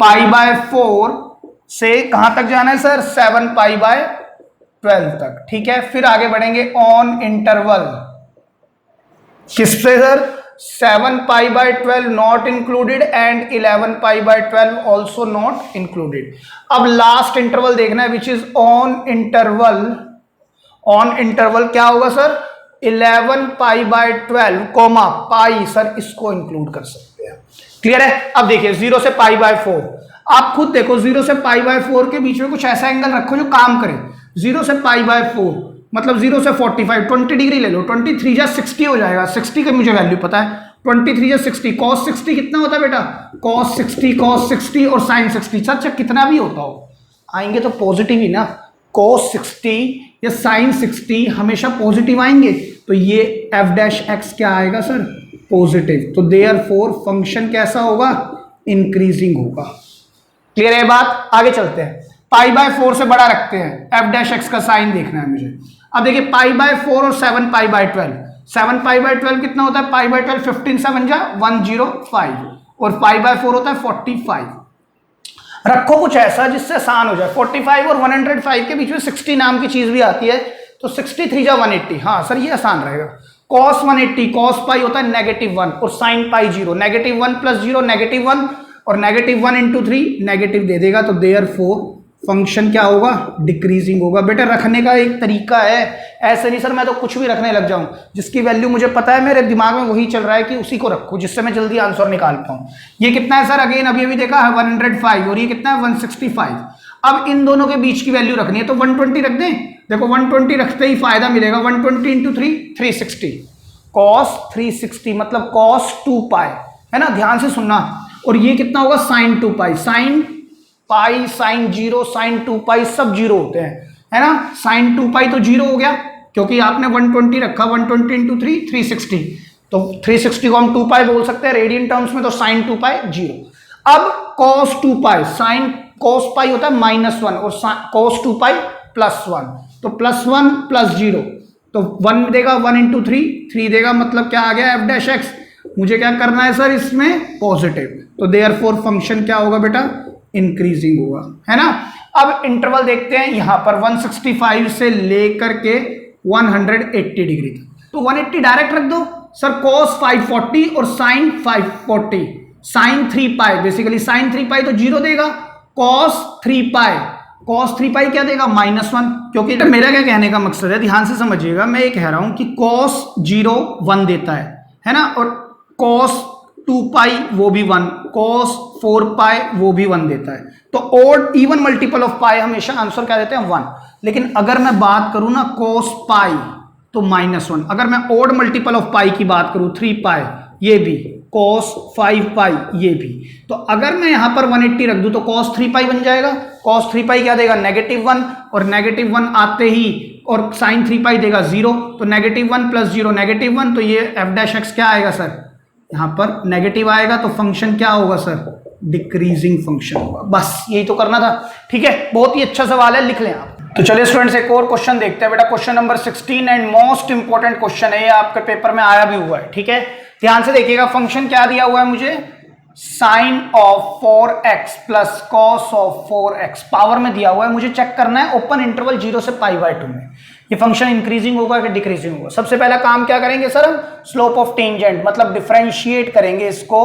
π/4 से कहां तक जाना है सर, 7 π/12 तक, ठीक है। फिर आगे बढ़ेंगे ऑन इंटरवल किससे sir, 7 π/12 not included and 11 π/12 also not included. अब लास्ट इंटरवल देखना है which is on interval, on interval क्या होगा सर, 11 π/12 कोमा पाई, सर इसको इंक्लूड कर सकते हैं। क्लियर है। अब देखिए 0 से π/4, आप खुद देखो 0 से π/4 के बीच में कुछ ऐसा एंगल रखो जो काम करे। 0 से π/4 मतलब 0 से 45, 20 डिग्री ले लो, 23 जा 60 हो जाएगा, 60 की मुझे वैल्यू पता है, 23 जा 60, cos 60 कितना होता है बेटा, cos 60 और sin 60, सच कितना भी होता हो आएंगे तो पॉजिटिव ही ना, cos 60 या sin 60 हमेशा पॉजिटिव आएंगे, तो ये f'(x) क्या आएगा सर, पॉजिटिव। तो देयरफॉर फंक्शन कैसा होगा, इंक्रीजिंग होगा। क्लियर है बात, आगे चलते हैं। π/4 से बड़ा रखते हैं, f'(x) का साइन देखना है मुझे। अब देखिए π/4 और 7 π/12, 7 π/12 कितना होता है, π/12 15 7 जा 105 और π/4 होता है 45। रखो कुछ ऐसा जिससे आसान हो जाए, 45 और 105 के बीच में 60 नाम की चीज भी आती है, तो 63 जा 180, हाँ सर ये आसान रहेगा। cos 180, cos पाई होता है -1 और sin पाई 0, -1 + 0 -1 और -1 × 3 नेगेटिव दे देगा, तो देयरफॉर फंक्शन क्या होगा, डिक्रीजिंग होगा। बेटा रखने का एक तरीका है, ऐसे नहीं सर मैं तो कुछ भी रखने लग जाऊं, जिसकी वैल्यू मुझे पता है मेरे दिमाग में वही चल रहा है कि उसी को रखूं जिससे मैं जल्दी आंसर निकाल पाऊं। ये कितना है सर, अगेन अभी अभी देखा है 105 और ये कितना है 165। अब इन दोनों के बीच की वैल्यू रखनी है तो 120 रख दें। देखो 120 रखते ही फायदा मिलेगा, 120 इंटू 360 कॉस 360 मतलब कॉस 2 पाई, है ना, ध्यान से सुनना। और ये कितना होगा साइन 2 पाई, साइन पाई, साइन 0, साइन 2 पाई सब 0 होते हैं, है ना। साइन 2 पाई तो 0 हो गया क्योंकि आपने 120 रखा, 120 इंटू 360, तो 360 को हम 2 पाई बोल सकते हैं रेडियन टर्म्स में, तो साइन 2 पाई 0। अब कॉस 2 पाई, साइन कॉस पाई होता है -1 और कॉस 2 पाई +1, तो +1 + 0 तो 1 देगा, 1 इंटू 3 देगा, मतलब क्या आ गया एफ डैश एक्स। मुझे क्या करना है सर इसमें पॉजिटिव, तो देयरफॉर फंक्शन क्या होगा बेटा, इंक्रीजिंग होगा, है ना। अब इंटरवल देखते हैं यहां पर 165 से लेकर के 180 डिग्री तक, तो 180 डायरेक्ट रख दो सर, cos 540 और sin 540, sin 3 पाई, बेसिकली sin 3 पाई तो 0 देगा, cos 3 पाई, cos 3 पाई क्या देगा -1, क्योंकि मेरा क्या कहने का मकसद है, ध्यान से समझिएगा, मैं ये कह रहा हूं कि cos 0 1 देता है ना, और cos 2 पाई वो भी 1, cos 4 पाई वो भी 1 देता है, तो ओड इवन मल्टीपल ऑफ पाई हमेशा आंसर क्या देते हैं 1। लेकिन अगर मैं बात करूं ना cos पाई तो -1, अगर मैं ओड मल्टीपल ऑफ पाई की बात करूं 3 पाई ये भी, cos 5 पाई ये भी, तो अगर मैं यहां पर 180 रख दूं तो cos 3 पाई बन जाएगा, cos 3 पाई क्या देगा -1 और -1 आते ही और sin 3 पाई देगा 0, तो -1 + 0 -1, तो ये f डैश एक्स क्या आएगा सर, यहां पर नेगेटिव आएगा, तो फंक्शन क्या होगा सर, डिक्रीजिंग फंक्शन होगा। बस यही तो करना था, ठीक है, बहुत ही अच्छा सवाल है, लिख लें आप। तो चलिए स्टूडेंट्स एक और क्वेश्चन देखते हैं बेटा, question number 16 and most important question है, ये आपके पेपर में आया भी हुआ है, ठीक है, ध्यान से देखिएगा। फंक्शन क्या दिया हुआ है मुझे, sine of 4x plus cos of 4x power में दिया हुआ है, मुझे चेक करना है ओपन इंटरवल 0 से π/2 में ये फंक्शन इंक्रीजिंग होगा कि डिक्रीजिंग होगा। सबसे पहला काम क्या करेंगे सर, हम स्लोप ऑफ टेंजेंट मतलब डिफरेंशिएट करेंगे इसको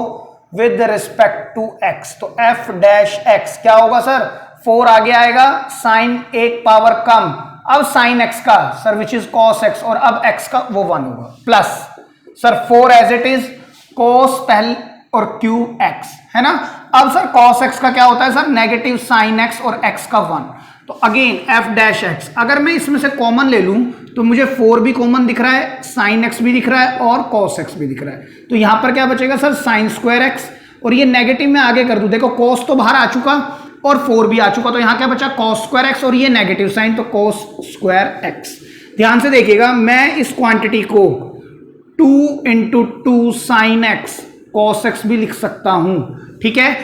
विद रिस्पेक्ट टू x, तो f डैश x क्या होगा सर, 4 आगे आएगा, साइन 1 पावर कम, अब साइन x का sir which is cos x, और अब x का वो 1 होगा, plus sir 4 as it is cos पहले और q x, है ना। अब सर cos x का क्या होता है सर, नेगेटिव साइन x और x का 1, तो अगेन f डैश x, अगर मैं इसमें से कॉमन ले लूं तो मुझे 4 भी कॉमन दिख रहा है, साइन x भी दिख रहा है और cos x भी दिख रहा है, तो यहां पर क्या बचेगा सर, साइन स्क्वायर x, और ये नेगेटिव में आगे कर दूं, देखो cos तो बाहर आ चुका और 4 भी आ चुका, तो यहां क्या बचा cos स्क्वायर x और ये नेगेटिव साइन, तो cos स्क्वायर x। ध्यान से देखिएगा, मैं इस क्वांटिटी को 2 into 2 sine x cos x भी लिख सकता हूं, ठीक है,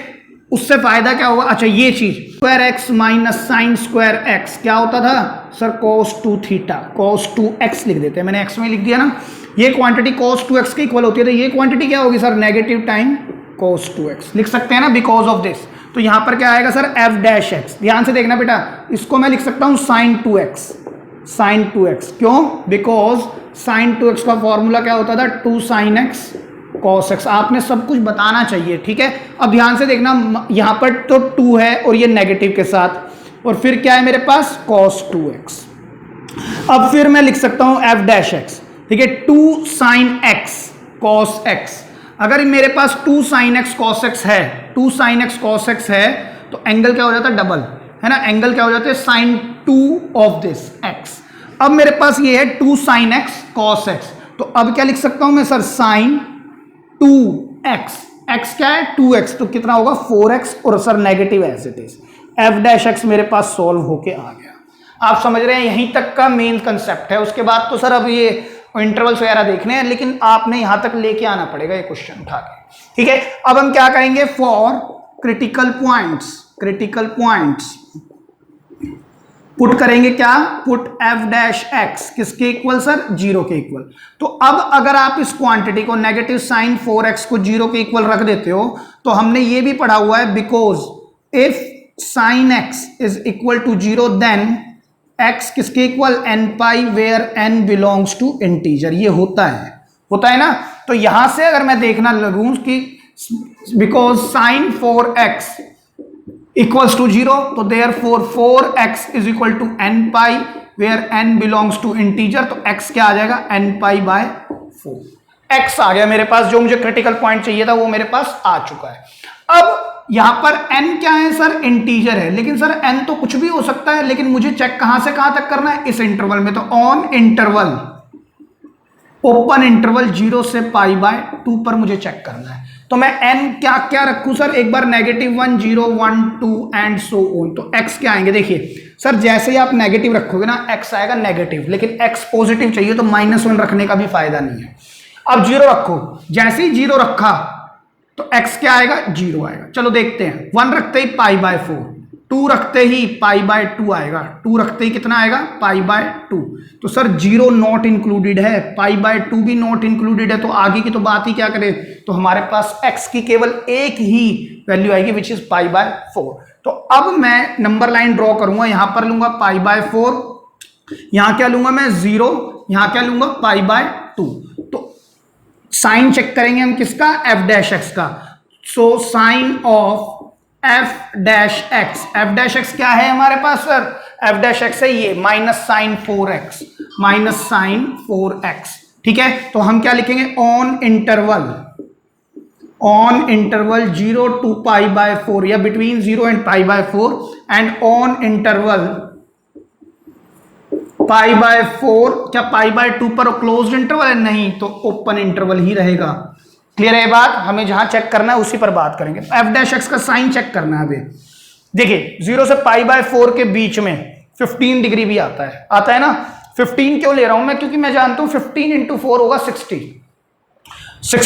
उससे फायदा क्या होगा, अच्छा ये चीज square x minus sign square x क्या होता था sir, cos 2 theta, cos 2x लिख देते हैं, मैंने x में लिख दिया ना, ये क्वांटिटी cos 2x के इक्वल होती है, तो ये क्वांटिटी क्या होगी sir, negative time cos 2x लिख सकते हैं ना, बिकॉज ऑफ दिस, तो यहां पर क्या आएगा सर f डैश x। ध्यान से देखना बेटा, इसको मैं लिख सकता हूं साइन 2x, साइन 2x क्यों, बिकॉज साइन 2x का फॉर्मूला क्या होता था, 2 साइन x cos x, आपने सब कुछ बताना चाहिए, ठीक है। अब ध्यान से देखना, यहां पर तो 2 है और ये नेगेटिव के साथ, और फिर क्या है मेरे पास cos 2x, अब फिर मैं लिख सकता हूं f डैश x, ठीक है, 2 साइन x cos x, अगर मेरे पास 2 साइन x cos x है, 2 साइन x cos x है, तो एंगल क्या हो जाता है डबल, है ना, एंगल क्या हो जाता है साइन 2 ऑफ दिस x। अब मेरे पास ये है 2 साइन x cos x, तो अब क्या लिख सकता हूं मैं सर, साइन 2x, x क्या है 2x, तो कितना होगा 4x, और sir negative as it is, f dash x मेरे पास सॉल्व होके आ गया। आप समझ रहे हैं, यहीं तक का मेन कंसेप्ट है, उसके बाद तो सर अब ये इंटरवल्स वगैरह देखने हैं, लेकिन आपने यहां तक लेके आना पड़ेगा ये क्वेश्चन उठा के, ठीक है। अब हम क्या करेंगे, for critical points, critical points put करेंगे क्या, पुट f डैश x किसके इक्वल सर, 0 के इक्वल। तो अब अगर आप इस क्वांटिटी को नेगेटिव साइन 4x को 0 के इक्वल रख देते हो, तो हमने ये भी पढ़ा हुआ है, because if sine x is equal to 0 then x किसके इक्वल, n pi where n belongs to integer, ये होता है ना। तो यहां से अगर मैं देखना लगूं कि because sign 4x equals to 0, तो therefore 4x is equal to n pi where n belongs to integer, तो x क्या आ जाएगा n पाई बाय 4। x आ गया मेरे पास, जो मुझे क्रिटिकल पॉइंट चाहिए था वो मेरे पास आ चुका है। अब यहां पर n क्या है सर, इंटीजर है, लेकिन सर n तो कुछ भी हो सकता है, लेकिन मुझे चेक कहां से कहां तक करना है, इस इंटरवल में। तो ऑन इंटरवल, ओपन इंटरवल 0 से पाई बाय 2 पर मुझे चेक करना है। तो मैं n क्या क्या रखूं सर, एक बार -1 0 1 2 एंड सो ऑन। तो x क्या आएंगे, देखिए सर जैसे ही आप नेगेटिव रखोगे ना x आएगा नेगेटिव, लेकिन x पॉजिटिव चाहिए तो -1 रखने का भी फायदा नहीं है। अब 0 रखो, जैसे ही 0 रखा तो x क्या आएगा, 0 आएगा। चलो देखते हैं, 1 रखते ही पाई बाय 4, 2 रखते ही पाई बाय 2 आएगा, 2 रखते ही कितना आएगा, पाई बाय 2। तो सर 0 नॉट इंक्लूडेड है, पाई बाय 2 भी नॉट इंक्लूडेड है, तो आगे की तो बात ही क्या करें। तो हमारे पास x की केवल एक ही वैल्यू आएगी विच इज पाई बाय 4। तो अब मैं नंबर लाइन ड्रॉ करूंगा, यहां पर लूंगा पाई बाय 4, यहां क्या लूंगा मैं 0, यहां क्या लूंगा पाई बाय 2। तो साइन चेक करेंगे हम किसका, f डैश x का। So sine of f dash x, f dash x क्या है हमारे पास सर, f डैश x है ये minus sign 4x, minus sign 4x। ठीक है, तो हम क्या लिखेंगे, on interval 0 to pi by 4 या between 0 and pi by 4 and on interval pi by 4, क्या पाई बाय 2 पर क्लोज्ड इंटरवल है, नहीं तो ओपन इंटरवल ही रहेगा। क्लियर है बात, हमें जहां चेक करना है उसी पर बात करेंगे। एफ डैश एक्स का साइन चेक करना है अभी। देखिए 0 से पाई बाय 4 के बीच में 15 डिग्री भी आता है ना। 15 क्यों ले रहा हूं मैं, क्योंकि मैं जानता हूं 15 इंटू 4 होगा 60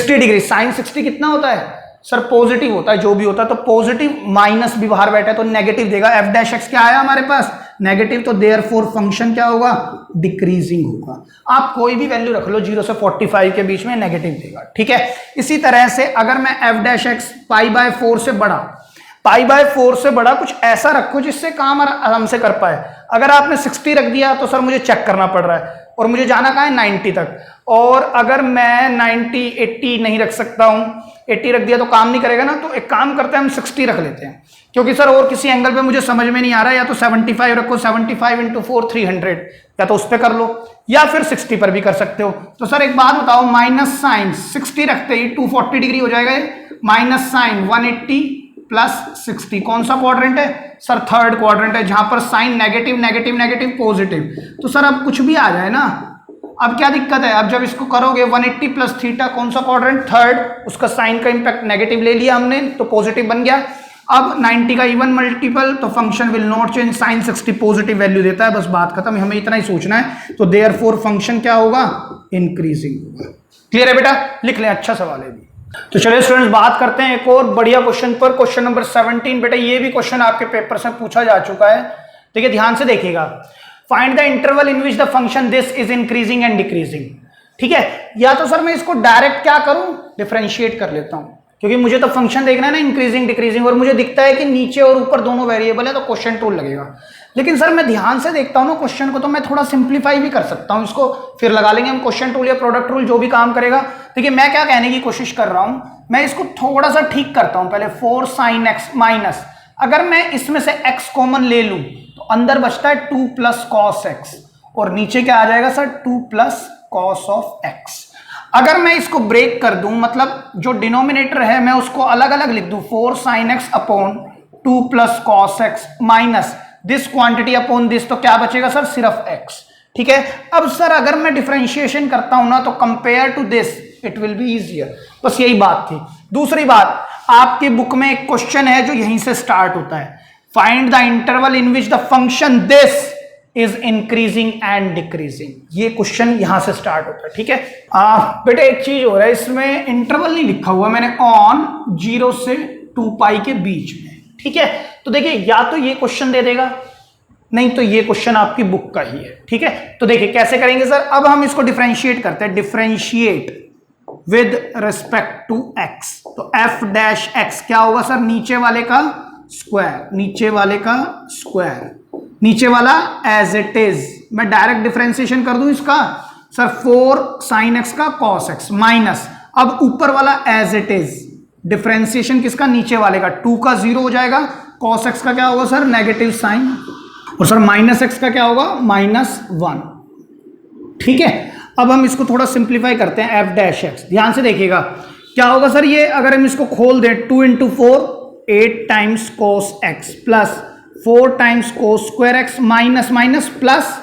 डिग्री। साइन 60 कितना होता है सर, पॉजिटिव होता है जो भी होता है, तो पॉजिटिव माइनस भी बाहर बैठा है तो नेगेटिव देगा। एफ डैश एक्स क्या आया हमारे पास, नेगेटिव, तो देयरफॉर फंक्शन क्या होगा, डिक्रीजिंग होगा। आप कोई भी वैल्यू रख लो 0 से 45 के बीच में नेगेटिव देगा। ठीक है, इसी तरह से अगर मैं F dash x pi by 4 से बड़ा, पाई बाय 4 से बड़ा कुछ ऐसा रखो जिससे काम आराम से कर पाए। अगर आपने 60 रख दिया तो सर मुझे चेक करना पड़ रहा है और मुझे जाना कहाँ है 90 तक, और अगर मैं 90 80 नहीं रख सकता हूं, 80 रख दिया तो काम नहीं करेगा ना, तो एक काम करते हैं हम 60 रख लेते हैं, क्योंकि सर और किसी एंगल पे मुझे समझ में नहीं आ रहा है। या तो 75 रखो, 75 इंटू 4 300, या तो उस पर कर लो या फिर 60 पर भी कर सकते हो। तो सर एक बात बताओ, माइनस साइन 60 रखते ही 240 डिग्री हो जाएगा, माइनस साइन 180 प्लस 60, कौन सा क्वाड्रेंट है सर, थर्ड क्वाड्रेंट है, जहां पर sine negative negative negative positive. तो सर अब कुछ भी आ जाए ना, अब क्या दिक्कत है, अब जब इसको करोगे 180 प्लस थीटा, कौन सा क्वाड्रेंट, थर्ड, उसका साइन का इंपैक्ट नेगेटिव ले लिया हमने तो पॉजिटिव बन गया। अब 90 का इवन मल्टीपल, तो function will not change, sine 60 positive value देता है, बस बात खत्म, हमें इतना ही सोचना है। तो देयरफॉर फंक्शन क्या होगा, इंक्रीजिंग होगा। क्लियर है बेटा, लिख लें, अच्छा सवाल है भी। तो चलिए स्टूडेंट्स बात करते हैं एक और बढ़िया क्वेश्चन पर, क्वेश्चन नंबर 17। बेटा ये भी क्वेश्चन आपके पेपर से पूछा जा चुका है, देखिए ध्यान से देखिएगा। Find the interval in which the function this is increasing and decreasing. ठीक है, या तो सर मैं इसको डायरेक्ट क्या करूं, डिफरेंशिएट कर लेता हूं, क्योंकि मुझे तो फंक्शन देखना है ना इंक्रीजिंग डिक्रीजिंग, और मुझे दिखता है कि नीचे और ऊपर दोनों वेरिएबल है तो क्वेश्चन टूल लगेगा। लेकिन सर मैं ध्यान से देखता हूं ना क्वेश्चन को, तो मैं थोड़ा सिंप्लीफाई भी कर सकता हूं इसको, फिर लगा लेंगे हम क्वेश्चन टूल या प्रोडक्ट रूल, जो भी काम करेगा। देखिए मैं क्या कहने की कोशिश कर रहा हूं, मैं इसको थोड़ा सा ठीक करता हूं पहले। 4 साइन एक्स माइनस, अगर मैं इसमें से x कॉमन ले लूं तो अंदर बचता है 2 प्लस कॉस एक्स, और नीचे क्या आ जाएगा sir, 2 plus cos of x. अगर मैं इसको ब्रेक कर दूं, मतलब जो डिनोमिनेटर है मैं उसको अलग अलग लिख दूं, 4 sine x upon 2 plus cos x minus this quantity upon this, तो क्या बचेगा सर, सिर्फ x। ठीक है, अब सर अगर मैं डिफरेंशिएशन करता हूं ना, तो compare to this it will be easier, बस यही बात थी। दूसरी बात, आपकी बुक में एक क्वेश्चन है जो यहीं से स्टार्ट होता है, find the interval in which the function this is increasing and decreasing. ये क्वेश्चन यहां से स्टार्ट होता है। ठीक है बेटा, एक चीज हो रहा है, इसमें इंटरवल नहीं लिखा हुआ मैंने, ऑन 0 से 2 पाई के बीच में। ठीक है, तो देखिए या तो ये क्वेश्चन दे देगा, नहीं तो ये क्वेश्चन आपकी बुक का ही है। ठीक है, तो देखिए कैसे करेंगे सर, अब हम इसको डिफरेंशिएट करते हैं, differentiate with respect to x। तो f डैश x क्या होगा सर, नीचे वाले का स्क्वायर, नीचे वाले का स्क्वायर, नीचे वाला एज इट इज। मैं डायरेक्ट डिफरेंशिएशन कर दूं इसका सर, 4 साइन x का कॉस x माइनस, अब ऊपर वाला एज इट इज, डिफरेंशिएशन किसका, नीचे वाले का, 2 का 0 हो जाएगा, cos x का क्या होगा सर, नेगेटिव साइन, और सर माइनस एक्स का क्या होगा, -1। ठीक है, अब हम इसको थोड़ा सिंप्लीफाई करते हैं, f डैश एक्स। ध्यान से देखिएगा क्या होगा सर, ये अगर हम इसको खोल दें 2 × 4 8 times cos x plus 4 times cos square x minus minus plus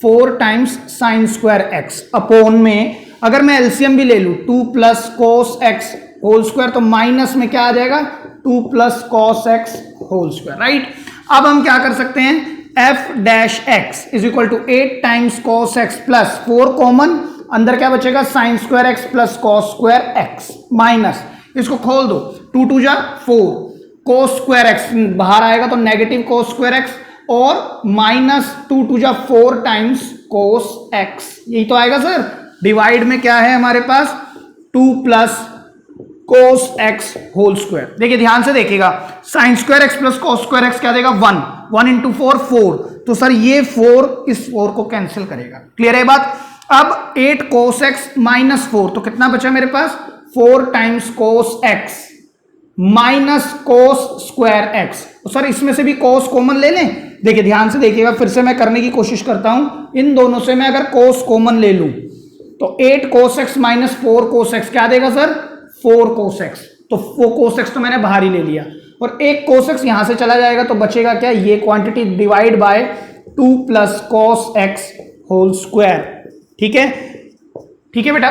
4 times sine square x upon में, अगर मैं एलसीएम भी ले लूं 2 plus cos x whole square, तो माइनस में क्या आ जाएगा 2 plus cos x whole square, right. अब हम क्या कर सकते हैं, f dash x is equal to 8 times cos x plus 4 common, अंदर क्या बचेगा sign square x plus cos square x minus, इसको खोल दो 2 × 2 = 4, cos स्क्वायर एक्स बाहर आएगा तो नेगेटिव cos स्क्वायर एक्स, और माइनस 2 × 2 = 4 टाइम्स cos x, यही तो आएगा सर। डिवाइड में क्या है हमारे पास 2 plus cos x whole square. देखिए ध्यान से देखिएगा, sine square x plus cos square x क्या देगा 1, 1 × 4 4, तो सर ये 4 इस 4 को कैंसिल करेगा, क्लियर है बात। अब 8 cos x -4, तो कितना बचा मेरे पास 4 times cos x minus cos square x, तो सर इसमें से भी cos कॉमन ले लें। देखिए ध्यान से देखिएगा, फिर से मैं करने की कोशिश करता हूं, इन दोनों से मैं अगर cos कॉमन ले लूं तो 8 cos x -4 cos x क्या देगा सर 4 cos x, तो 4 cos x तो मैंने बाहर ही ले लिया, और एक cos x यहां से चला जाएगा तो बचेगा क्या, ये quantity divide by 2 plus cos x whole square. ठीक है, ठीक है बेटा।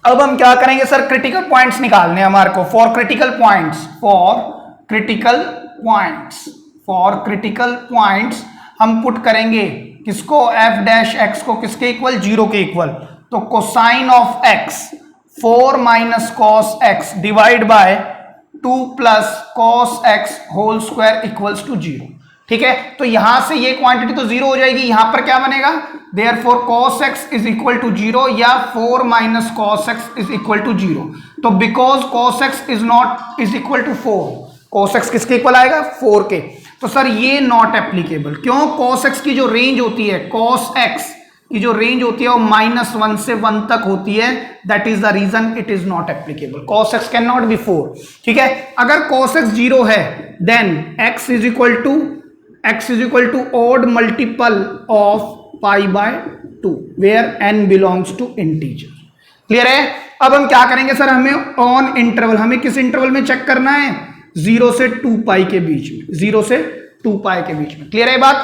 अब हम क्या करेंगे सर, क्रिटिकल पॉइंट्स निकालने हमारे को, फॉर क्रिटिकल पॉइंट्स हम पुट करेंगे किसको, f डैश x को किसके इक्वल, 0 के इक्वल, तो cosine of x 4 - cos x divide by 2 plus cos x whole square equals to 0। ठीक है, तो यहां से ये क्वांटिटी तो 0 हो जाएगी, यहां पर क्या बनेगा, therefore cos x is equal to 0 या 4 - cos x is equal to 0। तो because cos x is not is equal to 4, cos x किसके इक्वल आएगा 4 के, तो सर ये नॉट एप्लीकेबल। क्यों, cos x की जो रेंज होती है, cos x की जो रेंज होती है वो -1 से 1 तक होती है, that is the reason it is not applicable. cos x can not be 4। ठीक है, अगर cos x 0 है then x is equal to odd multiple of π/2 where n belongs to integer. Clear है। अब हम क्या करेंगे सर, हमें ऑन इंटरवल, हमें किस इंटरवल में चेक करना है, 0 से 2π के बीच में, 0 से 2π के बीच में। क्लियर है बात,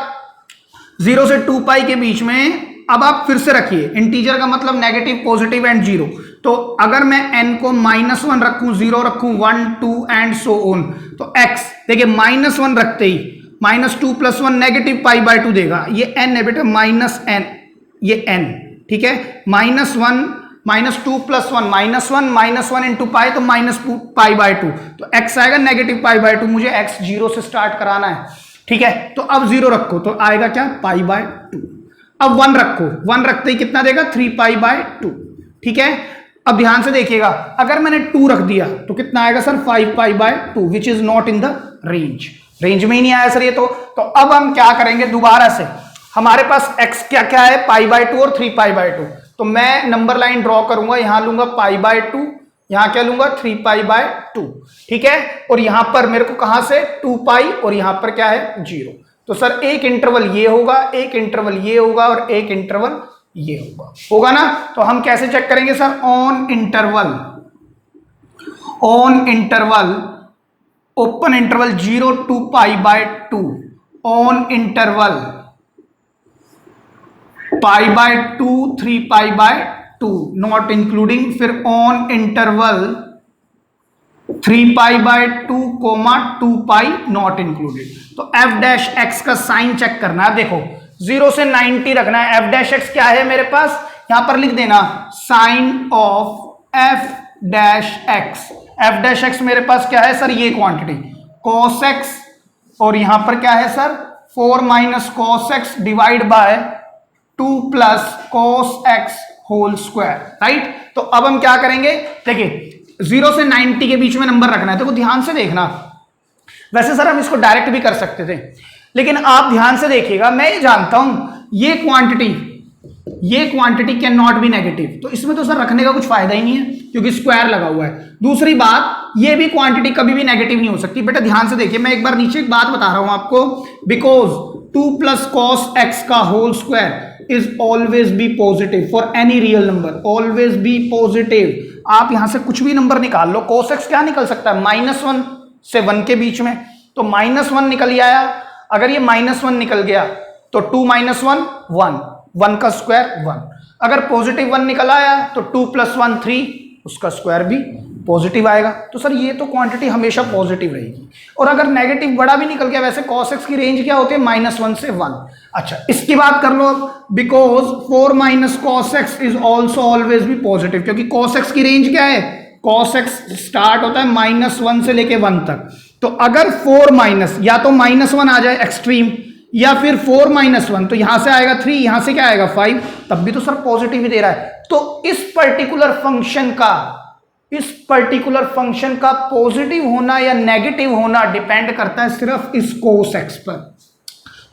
0 से 2π के बीच में। अब आप फिर से रखिए, इंटीजर का मतलब नेगेटिव, पॉजिटिव एंड 0, तो अगर मैं n को -1 रखूं, 0 रखूं, 1 2 एंड सो ऑन, तो x देखिए -1 रखते ही -2 + 1 नेगेटिव π/2 देगा, ये n है बेटा, -n, ये n। ठीक है, -1 -2 + 1 -1 × π, तो -π/2, तो x आएगा नेगेटिव π/2, मुझे x 0 से स्टार्ट कराना है। ठीक है, तो अब 0 रखो तो आएगा क्या, π/2। अब 1 रखो, 1 रखते ही कितना देगा, 3π/2। ठीक है, अब ध्यान से देखिएगा, अगर मैंने 2 रख दिया तो कितना आएगा sir, 5π/2, which is not in the range में ही नहीं आया सर ये तो अब हम क्या करेंगे, दोबारा से हमारे पास x क्या क्या है, π/2 और 3π/2, तो मैं नंबर लाइन ड्रॉ करूंगा, यहां लूंगा π/2, यहां क्या लूंगा 3π/2। ठीक है, और यहां पर मेरे को कहां से 2π, और यहां पर क्या है 0, तो सर एक इंटरवल ये होगा, एक इंटरवल ये होगा, और एक इंटरवल ये होगा ना। तो हम कैसे चेक करेंगे sir, on interval open interval 0 to π/2, on interval π/2 3π/2 not including, फिर ऑन इंटरवल 3π/2 2π नॉट इंक्लूडेड। तो f डैश x का साइन चेक करना है, देखो 0 से 90 रखना है, f डैश x क्या है मेरे पास, यहां पर लिख देना sine of f dash x। f dash x मेरे पास क्या है सर, ये क्वांटिटी cos x, और यहां पर क्या है sir 4 - cos x divide by 2 plus cos x whole square, right. तो अब हम क्या करेंगे, देखिए 0 से 90 के बीच में नंबर रखना है, तो ध्यान से देखना। वैसे सर हम इसको डायरेक्ट भी कर सकते थे, लेकिन आप ध्यान से देखिएगा, मैं ये जानता हूं ये quantity can not B negative, तो इसमें तो सर रखने का कुछ फायदा ही नहीं है क्योंकि स्क्वायर लगा हुआ है। दूसरी बात, ये भी क्वांटिटी कभी भी नेगेटिव नहीं हो सकती। बेटा ध्यान से देखिए, मैं एक बार नीचे एक बात बता रहा हूं आपको, बिकॉज 2 प्लस कॉस एक्स का whole square is always be positive for any real number, always be positive. आप यहां से कुछ भी नंबर निकाल लो, कॉस एक्स क्या निकल सकता है, -1 से 1 के बीच में, तो -1 निकल ही आया। अगर ये -1 निकल गया तो 2 - 1 1, 1 का स्क्वायर 1। अगर पॉजिटिव 1 निकल आया तो 2 + 1 3, उसका स्क्वायर भी पॉजिटिव आएगा। तो सर ये तो क्वांटिटी हमेशा पॉजिटिव रहेगी। और अगर नेगेटिव बड़ा भी निकल गया, वैसे cos x की रेंज क्या होती है, -1 से 1। अच्छा इसकी बात कर लो, because 4 - cos x is also always भी पॉजिटिव, क्योंकि cos x की रेंज क्या है, cos x स्टार्ट होता है -1 से लेके 1 तक। तो अगर 4 या तो -1 आ जाए एक्सट्रीम, या फिर 4 - 1, तो यहां से आएगा 3, यहां से क्या आएगा 5, तब भी तो सर पॉजिटिव ही दे रहा है। तो इस पर्टिकुलर फंक्शन का पॉजिटिव होना या नेगेटिव होना डिपेंड करता है सिर्फ इस cos x पर।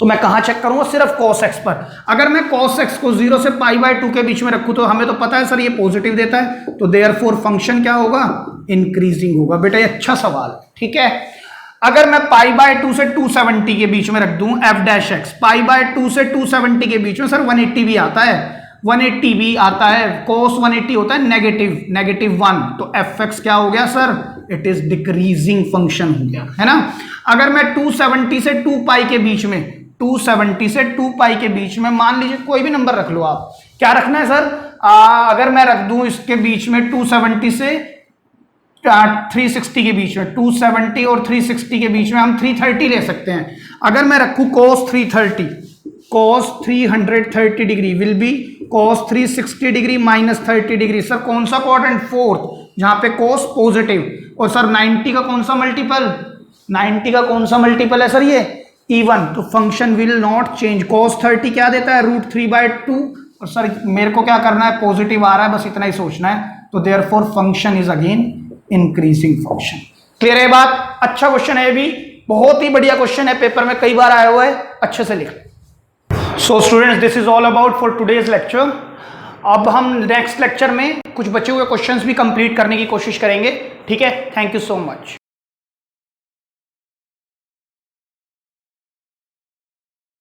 तो मैं कहां चेक करूंगा, सिर्फ cos x पर। अगर मैं cos x को 0 से π/2 के बीच में रखूं तो हमें तो पता है सर ये पॉजिटिव देता है, तो देयरफॉर फंक्शन क्या होगा, इंक्रीजिंग होगा। बेटा ये अच्छा सवाल, ठीक है। अगर मैं π/2 से 270 के बीच में रख दूं f'(x), π/2 से 270 के बीच में सर 180 भी आता है, 180 भी आता है, cos 180 होता है -1, तो fx क्या हो गया sir, it is decreasing function हो गया, है ना। अगर मैं 270 से 2π के बीच में, 270 से 2π के बीच में मान लीजिए कोई भी नंबर रख लो आप, क्या रखना है सर, अगर मैं रख दूं इसके बीच में 270 से 360 के बीच में, 270 और 360 के बीच में हम 330 ले सकते हैं। अगर मैं रखूं cos 330, cos 330 degree will be cos 360 degree -30 degree. Sir कौन सा क्वाड्रेंट, फोर्थ, जहां पे cos पॉजिटिव। और सर 90 का कौन सा मल्टीपल, 90 का कौन सा मल्टीपल है सर, ये इवन। तो function will not change. cos 30 क्या देता है, √3/2। और सर मेरे को क्या करना है, पॉजिटिव आ रहा है, बस इतना ही सोचना है। तो therefore function is again increasing function. Clear है बात। अच्छा क्वेश्चन है, भी बहुत ही बढ़िया क्वेश्चन है, पेपर में कई बार आया हुआ है, अच्छे से लिख। So students, this is all about for today's lecture. अब हम नेक्स्ट लेक्चर में कुछ बचे हुए क्वेश्चंस भी कंप्लीट करने की कोशिश करेंगे, ठीक है। Thank you so much.